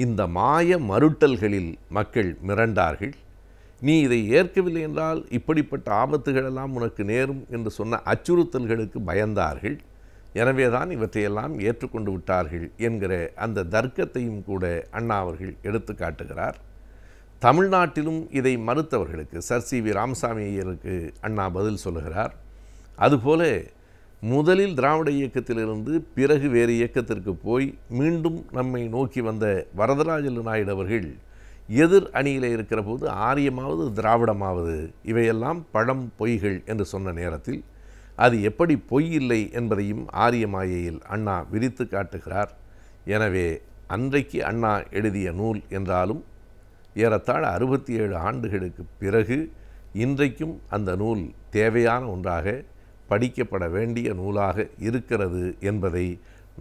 இந்த மாய மறுட்டல்களில் மக்கள் மிரண்டார்கள். நீ இதை ஏற்கவில்லை என்றால் இப்படிப்பட்ட ஆபத்துகளெல்லாம் உனக்கு நேரும் என்று சொன்ன அச்சுறுத்தல்களுக்கு பயந்தார்கள். எனவேதான் இவற்றையெல்லாம் ஏற்றுக்கொண்டு விட்டார்கள் என்கிற அந்த தர்க்கத்தையும் கூட அண்ணா அவர்கள் எடுத்து காட்டுகிறார். தமிழ்நாட்டிலும் இதை மறுத்தவர்களுக்கு, சர் சி.வி. ராமசாமி ஐயருக்கு அண்ணா பதில் சொல்லுகிறார். அதுபோல முதலில் திராவிட இயக்கத்திலிருந்து பிறகு வேறு இயக்கத்திற்கு போய் மீண்டும் நம்மை நோக்கி வந்த வரதராஜலு நாயுடு அவர்கள் எதிர் அணியில் இருக்கிற போது ஆரியமாவது திராவிடமாவது இவையெல்லாம் பழம் பொய்கள் என்று சொன்ன நேரத்தில் அது எப்படி பொய் இல்லை என்பதையும் ஆரிய மாயையில் அண்ணா விரித்து காட்டுகிறார். எனவே அன்றைக்கு அண்ணா எழுதிய நூல் என்றாலும் ஏறத்தாழ 67 ஆண்டுகளுக்கு பிறகு இன்றைக்கும் அந்த நூல் தேவையான ஒன்றாக, படிக்கப்பட வேண்டிய நூலாக இருக்கிறது என்பதை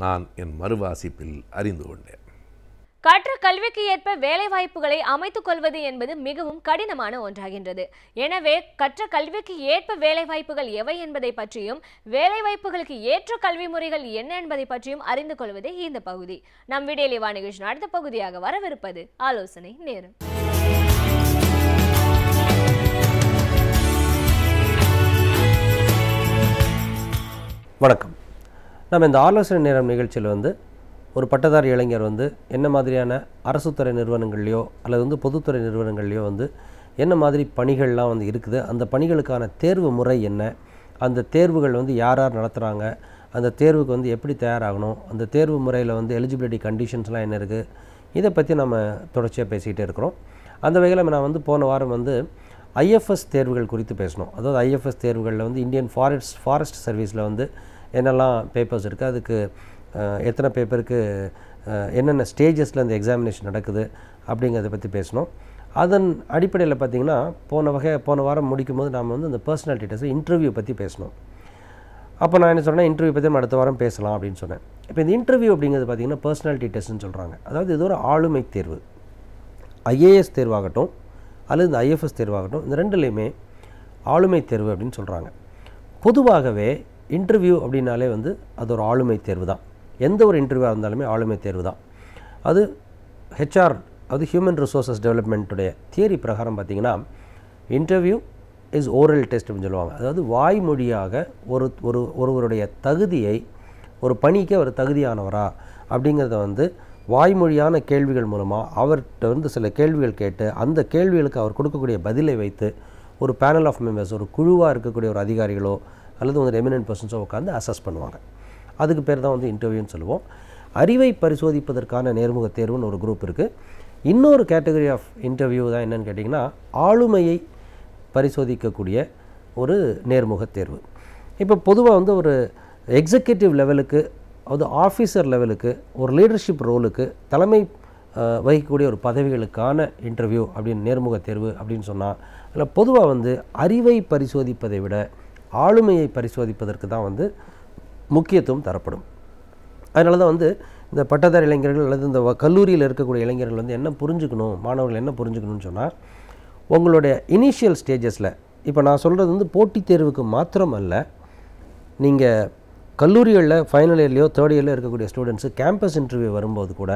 நான் என் மறுவாசிப்பில் அறிந்து கொண்டேன். கற்ற கல்விக்கு ஏற்ப வேலை வாய்ப்புகளை அமைத்துக் கொள்வது என்பது மிகவும் கடினமான ஒன்றாகின்றது. எனவே கற்ற கல்விக்கு ஏற்ப வேலை வாய்ப்புகள் எவை என்பதை பற்றியும், வேலை வாய்ப்புகளுக்கு ஏற்ற கல்வி முறைகள் என்ன என்பதை பற்றியும் அறிந்து கொள்வதே இந்த பகுதி. நம் வீடியோவில் வா நிகழ்ச்சியின் அடுத்த பகுதியாக வரவிருப்பது ஆலோசனை நேரம். வணக்கம். நம்ம இந்த ஆலோசனை நேரம் நிகழ்ச்சியில் ஒரு பட்டதாரி இளைஞர் என்ன மாதிரியான அரசு துறை நிறுவனங்கள்லையோ அல்லது பொதுத்துறை நிறுவனங்கள்லையோ என்ன மாதிரி பணிகள்லாம் இருக்குது, அந்த பணிகளுக்கான தேர்வு முறை என்ன, அந்த தேர்வுகள் யார் யார் நடத்துகிறாங்க, அந்த தேர்வுக்கு எப்படி தயாராகணும், அந்த தேர்வு முறையில் எலிஜிபிலிட்டி கண்டிஷன்ஸ்லாம் என்ன இருக்குது, இதை பற்றி நம்ம தொடர்ச்சியாக பேசிக்கிட்டே இருக்கிறோம். அந்த வகையில் நான் போன வாரம் ஐஎஃப்எஸ் தேர்வுகள் குறித்து பேசணும். அதாவது ஐஎஃப்எஸ் தேர்வுகளில் இந்தியன் ஃபாரஸ்ட் சர்வீஸில் என்னெல்லாம் பேப்பர்ஸ் இருக்குது, அதுக்கு எத்தனை பேப்பருக்கு என்னென்ன ஸ்டேஜஸில் அந்த எக்ஸாமினேஷன் நடக்குது அப்படிங்கிறத பற்றி பேசணும். அதன் அடிப்படையில் பார்த்திங்கன்னா போன வாரம் முடிக்கும் போது நாம் அந்த பர்சனாலிட்டி டெஸ்ட் இன்டர்வியூ பற்றி பேசணும். அப்போ நான் என்ன சொன்னேன், இன்டர்வியூ பற்றி நம்ம அடுத்த வாரம் பேசலாம் அப்படின்னு சொன்னேன். இப்போ இந்த இன்டர்வியூ அப்படிங்கிறது பார்த்திங்கன்னா பர்சனாலிட்டி டெஸ்ட்னு சொல்கிறாங்க. அதாவது இது ஒரு ஆளுமை தேர்வு. ஐஏஎஸ் தேர்வாகட்டும் அல்லது இந்த ஐஎஃப்எஸ் தேர்வாகட்டும், இந்த ரெண்டுலேயுமே ஆளுமை தேர்வு அப்படின்னு சொல்கிறாங்க. பொதுவாகவே இன்டர்வியூ அப்படின்னாலே அது ஒரு ஆளுமை தேர்வு தான். எந்த ஒரு இன்டர்வியூவாக இருந்தாலுமே ஆளுமை தேர்வு தான். அது ஹெச்ஆர், அது ஹியூமன் ரிசோர்ஸஸ் டெவலப்மெண்ட்டுடைய தியரி பிரகாரம் பார்த்திங்கன்னா இன்டர்வியூ இஸ் ஓரல் டெஸ்ட் அப்படின்னு சொல்லுவாங்க. அதாவது வாய்மொழியாக ஒருவருடைய தகுதியை, ஒரு பணிக்கு அவர் தகுதியானவரா அப்படிங்கிறத வாய்மொழியான கேள்விகள் மூலமாக அவர்கிட்ட சில கேள்விகள் கேட்டு அந்த கேள்விகளுக்கு அவர் கொடுக்கக்கூடிய பதிலை வைத்து ஒரு பேனல் ஆஃப் மெம்பர்ஸ், ஒரு குழுவாக இருக்கக்கூடிய ஒரு அதிகாரிகளோ அல்லது எமினன்ட் பர்சன்ஸோ உட்காந்து அசஸ் பண்ணுவாங்க. அதுக்கு பேர் தான் இன்டர்வியூன்னு சொல்லுவோம். அறிவை பரிசோதிப்பதற்கான நேர்முக தேர்வுன்னு ஒரு குரூப் இருக்குது. இன்னொரு கேட்டகரி ஆஃப் இன்டர்வியூ தான் என்னென்னு கேட்டிங்கன்னா ஆளுமையை பரிசோதிக்கக்கூடிய ஒரு நேர்முக தேர்வு. இப்போ பொதுவாக ஒரு எக்ஸிக்யூட்டிவ் லெவலுக்கு, அது ஆஃபீஸர் லெவலுக்கு, ஒரு லீடர்ஷிப் ரோலுக்கு, தலைமை வகிக்கக்கூடிய ஒரு பதவிகளுக்கான இன்டர்வியூ அப்படின்னு நேர்முக தேர்வு அப்படின்னு சொன்னால் அதில் பொதுவாக அறிவை பரிசோதிப்பதை விட ஆளுமையை பரிசோதிப்பதற்கு தான் முக்கியத்துவம் தரப்படும். அதனால தான் இந்த பட்டதாரி இளைஞர்கள் அல்லது இந்த கல்லூரியில் இருக்கக்கூடிய இளைஞர்கள் என்ன புரிஞ்சுக்கணும், மாணவர்கள் என்ன புரிஞ்சுக்கணும்னு சொன்னால், உங்களுடைய இனிஷியல் ஸ்டேஜஸில், இப்போ நான் சொல்கிறது போட்டித் தேர்வுக்கு மாத்திரம் அல்ல, நீங்கள் கல்லூரிகளில் ஃபைனல் இயர்லையோ தேர்ட் இயர்லையோ இருக்கக்கூடிய ஸ்டூடெண்ட்ஸு கேம்பஸ் இன்டர்வியூ வரும்போது கூட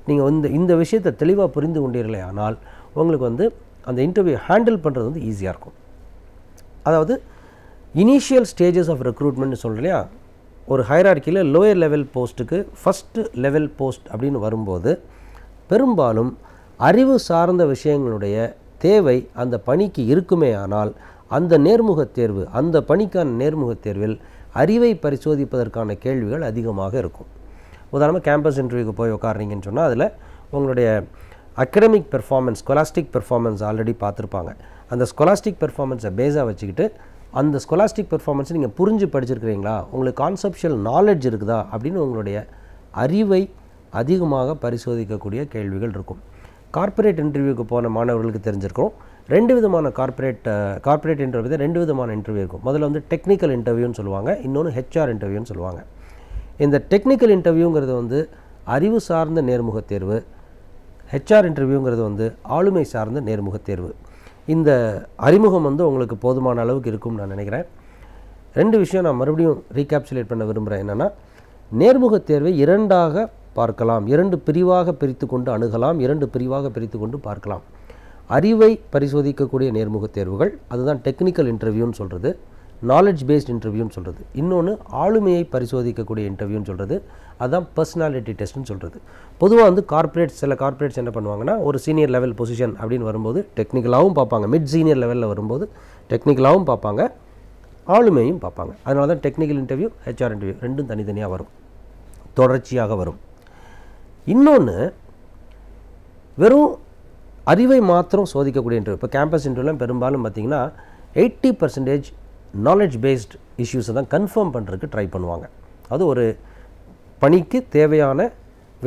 நீங்கள் இந்த விஷயத்தை தெளிவாக புரிந்து கொண்டீர்களே ஆனால் உங்களுக்கு அந்த இன்டர்வியூ ஹேண்டில் பண்ணுறது ஈஸியாக இருக்கும். அதாவது இனிஷியல் ஸ்டேஜஸ் ஆஃப் ரெக்ரூட்மெண்ட்னு சொல்கிறலையா, ஒரு ஹைரார்க்கியில் லோயர் லெவல் போஸ்ட்டுக்கு ஃபஸ்ட்டு லெவல் போஸ்ட் அப்படின்னு வரும்போது பெரும்பாலும் அறிவு சார்ந்த விஷயங்களுடைய தேவை அந்த பணிக்கு இருக்குமே ஆனால் அந்த நேர்முகத் தேர்வு, அந்த பணிக்கான நேர்முகத் தேர்வில் அறிவை பரிசோதிப்பதற்கான கேள்விகள் அதிகமாக இருக்கும். உதாரணமாக கேம்பஸ் இன்டர்வியூக்கு போய் உட்காருறீங்கன்னு சொன்னால் அதில் உங்களுடைய academic performance, Scholastic performance already பார்த்துருப்பாங்க. அந்த ஸ்கொலாஸ்டிக் பெர்ஃபார்மன்ஸை பேஸாக வச்சுக்கிட்டு அந்த ஸ்கொலாஸ்டிக் பெர்ஃபார்மன்ஸை நீங்கள் புரிஞ்சு படிச்சிருக்கிறீங்களா, உங்களுக்கு கான்செப்ஷுவல் நாலேஜ் இருக்குதா அப்படின்னு உங்களுடைய அறிவை அதிகமாக பரிசோதிக்கக்கூடிய கேள்விகள் இருக்கும். கார்ப்பரேட் இன்டர்வியூக்கு போன மாணவர்களுக்கு தெரிஞ்சிருக்கும், ரெண்டு விதமான கார்ப்பரேட் இன்டர்வியூ, ரெண்டு விதமான இன்டர்வியூ இருக்கும். முதல்ல டெக்னிக்கல் இன்டர்வியூன்னு சொல்லுவாங்க, இன்னொன்று ஹெச்ஆர் இன்டர்வியூன்னு சொல்லுவாங்க. இந்த டெக்னிக்கல் இன்டர்வியூங்கிறது அறிவு சார்ந்த நேர்முகத் தேர்வு, ஹெச்ஆர் இன்டர்வியூங்கிறது ஆளுமை சார்ந்த நேர்முகத் தேர்வு. இந்த அறிமுகம் உங்களுக்கு போதுமான அளவுக்கு இருக்கும்னு நான் நினைக்கிறேன். ரெண்டு விஷயம் நான் மறுபடியும் ரீகேப்சுலேட் பண்ண விரும்புகிறேன். என்னென்னா, நேர்முகத் தேர்வை இரண்டாக பார்க்கலாம், இரண்டு பிரிவாக பிரித்து கொண்டு அணுகலாம், இரண்டு பிரிவாக பிரித்து கொண்டு பார்க்கலாம். அறிவை பரிசோதிக்கக்கூடிய நேர்முகத் தேர்வுகள், அதுதான் டெக்னிக்கல் இன்டர்வியூன்னு சொல்கிறது, நாலேஜ் பேஸ்ட் இன்டர்வியூன்னு சொல்கிறது. இன்னொன்று ஆளுமையை பரிசோதிக்கக்கூடிய இன்டர்வியூன்னு சொல்கிறது, அதுதான் பர்சனாலிட்டி டெஸ்ட்னு சொல்கிறது. பொதுவாக சில கார்ப்பரேட்ஸ் என்ன பண்ணுவாங்கன்னா, ஒரு சீனியர் லெவல் பொசிஷன் அப்படின்னு வரும்போது டெக்னிக்கலாகவும் பார்ப்பாங்க, மிட் சீனியர் லெவலில் வரும்போது டெக்னிக்கலாகவும் பார்ப்பாங்க, ஆளுமையும் பார்ப்பாங்க. அதனால தான் டெக்னிக்கல் இன்டர்வியூ, ஹெச்ஆர் இன்டர்வியூ ரெண்டும் தனித்தனியாக வரும், தொடர்ச்சியாக வரும். இன்னொன்று, வெறும் அறிவை மாத்திரம் சோதிக்கக்கூடிய இன்டர்வியூ. இப்போ கேம்பஸ் இன்டர்வியூலாம் பெரும்பாலும் பார்த்திங்கன்னா 80% நாலேஜ் பேஸ்ட் இஷ்யூஸை தான் கன்ஃபார்ம் பண்ணுறதுக்கு ட்ரை பண்ணுவாங்க. அது ஒரு பணிக்கு தேவையான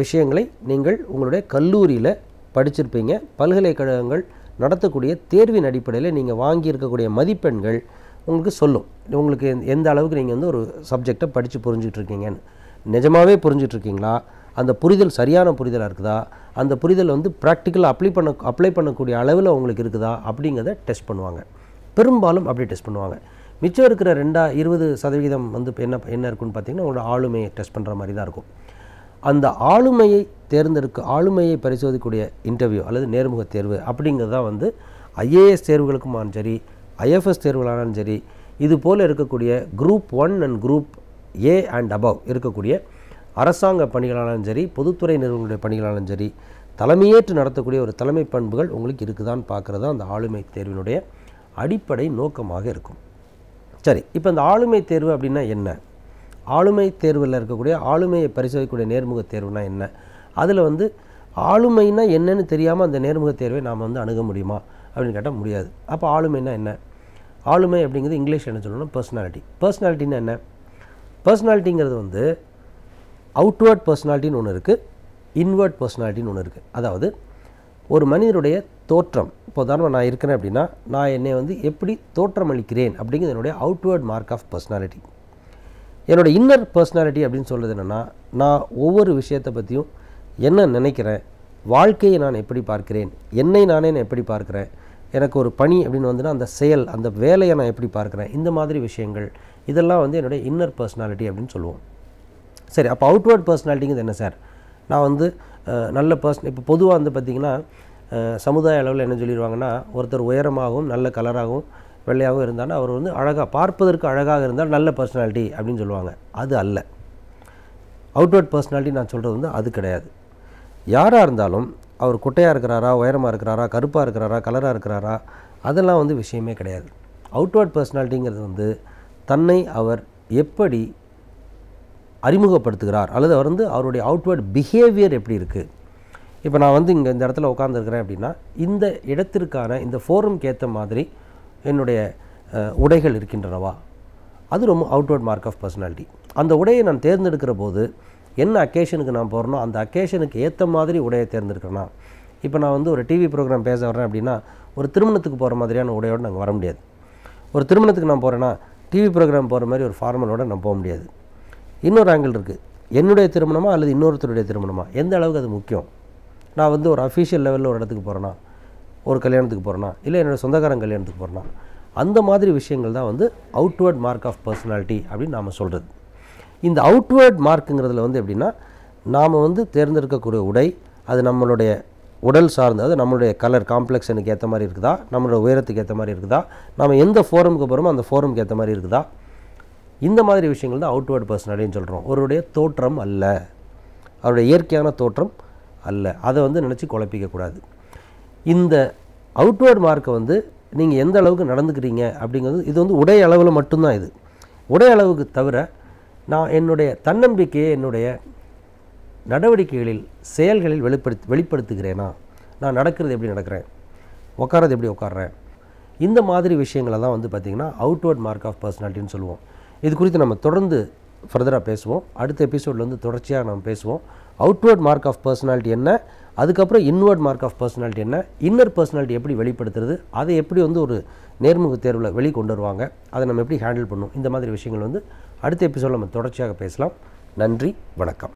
விஷயங்களை நீங்கள் உங்களுடைய கல்லூரியில் படிச்சிருப்பீங்க, பல்கலைக்கழகங்கள் நடத்தக்கூடிய தேர்வின் அடிப்படையில் நீங்கள் வாங்கியிருக்கக்கூடிய மதிப்பெண்கள் உங்களுக்கு சொல்லும், உங்களுக்கு எந்த அளவுக்கு நீங்கள் ஒரு சப்ஜெக்டை படித்து புரிஞ்சிட்ருக்கீங்கன்னு. நிஜமாகவே புரிஞ்சிட்ருக்கீங்களா, அந்த புரிதல் சரியான புரிதலாக இருக்குதா, அந்த புரிதல் ப்ராக்டிக்கலாக அப்ளை பண்ணக்கூடிய அளவில் உங்களுக்கு இருக்குதா அப்படிங்கிறத டெஸ்ட் பண்ணுவாங்க. பெரும்பாலும் அப்படி டெஸ்ட் பண்ணுவாங்க. மிச்சம் இருக்கிற 20% என்ன இருக்குன்னு பார்த்தீங்கன்னா, உங்களோட ஆளுமையை டெஸ்ட் பண்ணுற மாதிரி தான் இருக்கும். அந்த ஆளுமையை பரிசோதிக்கக்கூடிய இன்டர்வியூ அல்லது நேர்முக தேர்வு அப்படிங்கிறது தான் ஐஏஎஸ் தேர்வுகளுக்குமானும் சரி, ஐஎஃப்எஸ் தேர்வுகளானாலும் சரி, இது போல் இருக்கக்கூடிய group 1 and group A and above இருக்கக்கூடிய அரசாங்க பணிகளாலும் சரி, பொதுத்துறை நிறுவனங்களுடைய பணிகளாலும் சரி, தலைமையேற்று நடத்தக்கூடிய ஒரு தலைமை பண்புகள் உங்களுக்கு இருக்குதான்னு பார்க்குறது தான் அந்த ஆளுமை தேர்வினுடைய அடிப்படை நோக்கமாக இருக்கும். சரி, இப்போ இந்த ஆளுமை தேர்வு அப்படின்னா என்ன? ஆளுமை தேர்வில் இருக்கக்கூடிய ஆளுமையை பரிசோதிக்கக்கூடிய நேர்முக தேர்வுனா என்ன? அதில் வந்து ஆளுமைனா என்னன்னு தெரியாமல் அந்த நேர்முக தேர்வை நாம் வந்து அணுக முடியுமா அப்படின்னு கேட்டால் முடியாது. அப்போ ஆளுமைனா என்ன? ஆளுமை அப்படிங்கிறது இங்கிலீஷ் என்ன சொல்லணும்னா பர்சனாலிட்டி. பர்சனாலிட்டின்னா என்ன? பர்சனாலிட்டிங்கிறது வந்து அவுட்வேர்ட் பர்சனாலிட்டின்னு ஒன்று இருக்குது, இன்வேர்ட் பர்சனாலிட்டின்னு ஒன்று இருக்குது. அதாவது ஒரு மனிதனுடைய தோற்றம். இப்போ உதாரணமாக நான் இருக்கிறேன் அப்படின்னா நான் என்னை வந்து எப்படி தோற்றம் அளிக்கிறேன் அப்படிங்கிறது என்னுடைய அவுட்வேர்ட் மார்க் ஆஃப் பர்சனாலிட்டி. என்னோடய இன்னர் பர்சனாலிட்டி அப்படின்னு சொல்கிறது என்னென்னா, நான் ஒவ்வொரு விஷயத்தை பற்றியும் என்ன நினைக்கிறேன், வாழ்க்கையை நான் எப்படி பார்க்கிறேன், என்னை நானே நான் எப்படி பார்க்குறேன், எனக்கு ஒரு பணி அப்படின்னு வந்துன்னா அந்த செயல், அந்த வேலையை நான் எப்படி பார்க்குறேன், இந்த மாதிரி விஷயங்கள் இதெல்லாம் வந்து என்னுடைய இன்னர் பர்சனாலிட்டி அப்படின்னு சொல்லுவோம். சரி, அப்போ அவுட்வேர்ட் பர்சனாலிட்டிங்கிறது என்ன சார்? நான் வந்து நல்ல இப்போ பொதுவாக வந்து பார்த்திங்கன்னா சமுதாய அளவில் என்ன சொல்லிடுவாங்கன்னா, ஒருத்தர் உயரமாகவும் நல்ல கலராகவும் வெள்ளையாகவும் இருந்தாலும் அவர் வந்து அழகாக, பார்ப்பதற்கு அழகாக இருந்தால் நல்ல பர்சனாலிட்டி அப்படின்னு சொல்லுவாங்க. அது அல்ல. அவுட்வேர்ட் பர்சனாலிட்டி நான் சொல்கிறது வந்து அது கிடையாது. யாராக இருந்தாலும் அவர் குட்டையாக இருக்கிறாரா, உயரமாக இருக்கிறாரா, கருப்பாக இருக்கிறாரா, கலராக இருக்கிறாரா, அதெல்லாம் வந்து விஷயமே கிடையாது. அவுட்வேர்ட் பர்சனாலிட்டிங்கிறது வந்து தன்னை அவர் எப்படி அறிமுகப்படுத்துகிறார், அல்லது அவர் வந்து அவருடைய அவுட்வேர்ட் பிஹேவியர் எப்படி இருக்குது. இப்போ நான் வந்து இங்கே இந்த இடத்துல உட்காந்துருக்கிறேன் அப்படின்னா இந்த இடத்திற்கான இந்த ஃபோரம்க்கு ஏற்ற மாதிரி என்னுடைய உடைகள் இருக்கின்றனவா, அது ரொம்ப அவுட்வேர்ட் மார்க் ஆஃப் பர்சனாலிட்டி. அந்த உடையை நான் தேர்ந்தெடுக்கிற போது என்ன அக்கேஷனுக்கு நான் போகிறனோ அந்த அக்கேஷனுக்கு ஏற்ற மாதிரி உடையை தேர்ந்தெடுக்கிறேன்னா, இப்போ நான் வந்து ஒரு டிவி ப்ரோக்ராம் பேச வர்றேன் அப்படின்னா ஒரு திருமணத்துக்கு போகிற மாதிரியான உடையோடு நாங்கள் வர முடியாது. ஒரு திருமணத்துக்கு நான் போகிறேன்னா டிவி ப்ரோக்ராம் போகிற மாதிரி ஒரு ஃபார்மலோடு நான் போக முடியாது. இன்னொரு ஆங்கிள் இருக்குது, என்னுடைய திருமணமா அல்லது இன்னொருத்தருடைய திருமணமா, எந்த அளவுக்கு அது முக்கியம். நான் வந்து ஒரு அஃபீஷியல் லெவலில் ஒரு இடத்துக்கு போகிறேன்னா, ஒரு கல்யாணத்துக்கு போகிறேன்னா, இல்லை என்னோடய சொந்தக்காரன் கல்யாணத்துக்கு போகிறேன்னா, அந்த மாதிரி விஷயங்கள் தான் வந்து அவுட்வேர்ட் மார்க் ஆஃப் பர்சனாலிட்டி அப்படின்னு நாம் சொல்கிறது. இந்த அவுட்வேர்ட் மார்க்குங்கிறதுல வந்து எப்படின்னா, நாம் வந்து தேர்ந்தெடுக்கக்கூடிய உடை அது நம்மளுடைய உடல் சார்ந்து, அது நம்மளுடைய கலர் காம்ப்ளெக்ஷனுக்கு ஏற்ற மாதிரி இருக்குதா, நம்மளோட உயரத்துக்கு ஏற்ற மாதிரி இருக்குதா, நம்ம எந்த ஃபோரமுக்கு போகிறோமோ அந்த ஃபோரமுக்கு ஏற்ற மாதிரி இருக்குதா, இந்த மாதிரி விஷயங்கள் தான் அவுட்வேர்ட் பர்சனாலிட்டின்னு சொல்கிறோம். அவருடைய தோற்றம் அல்ல, அவருடைய இயற்கையான தோற்றம் அல்ல. அதை வந்து நினச்சி குழப்பிக்கக்கூடாது. இந்த அவுட்வேர்ட் மார்க்கை வந்து நீங்கள் எந்த அளவுக்கு நடந்துக்கிறீங்க அப்படிங்கிறது இது வந்து உடை அளவில் மட்டும்தான். இது உடை அளவுக்கு தவிர நான் என்னுடைய தன்னம்பிக்கையை என்னுடைய நடவடிக்கைகளில் செயல்களில் வெளிப்படுத்துகிறேனா, நான் நடக்கிறது எப்படி நடக்கிறேன், உட்காரது எப்படி உட்கார்றேன், இந்த மாதிரி விஷயங்களை தான் வந்து பார்த்திங்கன்னா அவுட்வேர்ட் மார்க் ஆஃப் பர்சனாலிட்டின்னு சொல்லுவோம். இது குறித்து நம்ம தொடர்ந்து ஃபர்தராக பேசுவோம். அடுத்த எபிசோடில் வந்து தொடர்ச்சியாக நம்ம பேசுவோம். அவுட்வேர்ட் மார்க் ஆஃப் பர்சனாலிட்டி என்ன, அதுக்கப்புறம் இன்வேர்ட் மார்க் ஆஃப் பர்சனாலிட்டி என்ன, இன்னர் பர்சனாலிட்டி எப்படி வெளிப்படுத்துறது, அதை எப்படி வந்து ஒரு நேர்முக தேர்வில் வெளிக்கொண்டு வருவாங்க, அதை நம்ம எப்படி ஹேண்டில் பண்ணுவோம், இந்த மாதிரி விஷயங்கள் வந்து அடுத்த எபிசோடில் நம்ம தொடர்ச்சியாக பேசலாம். நன்றி, வணக்கம்.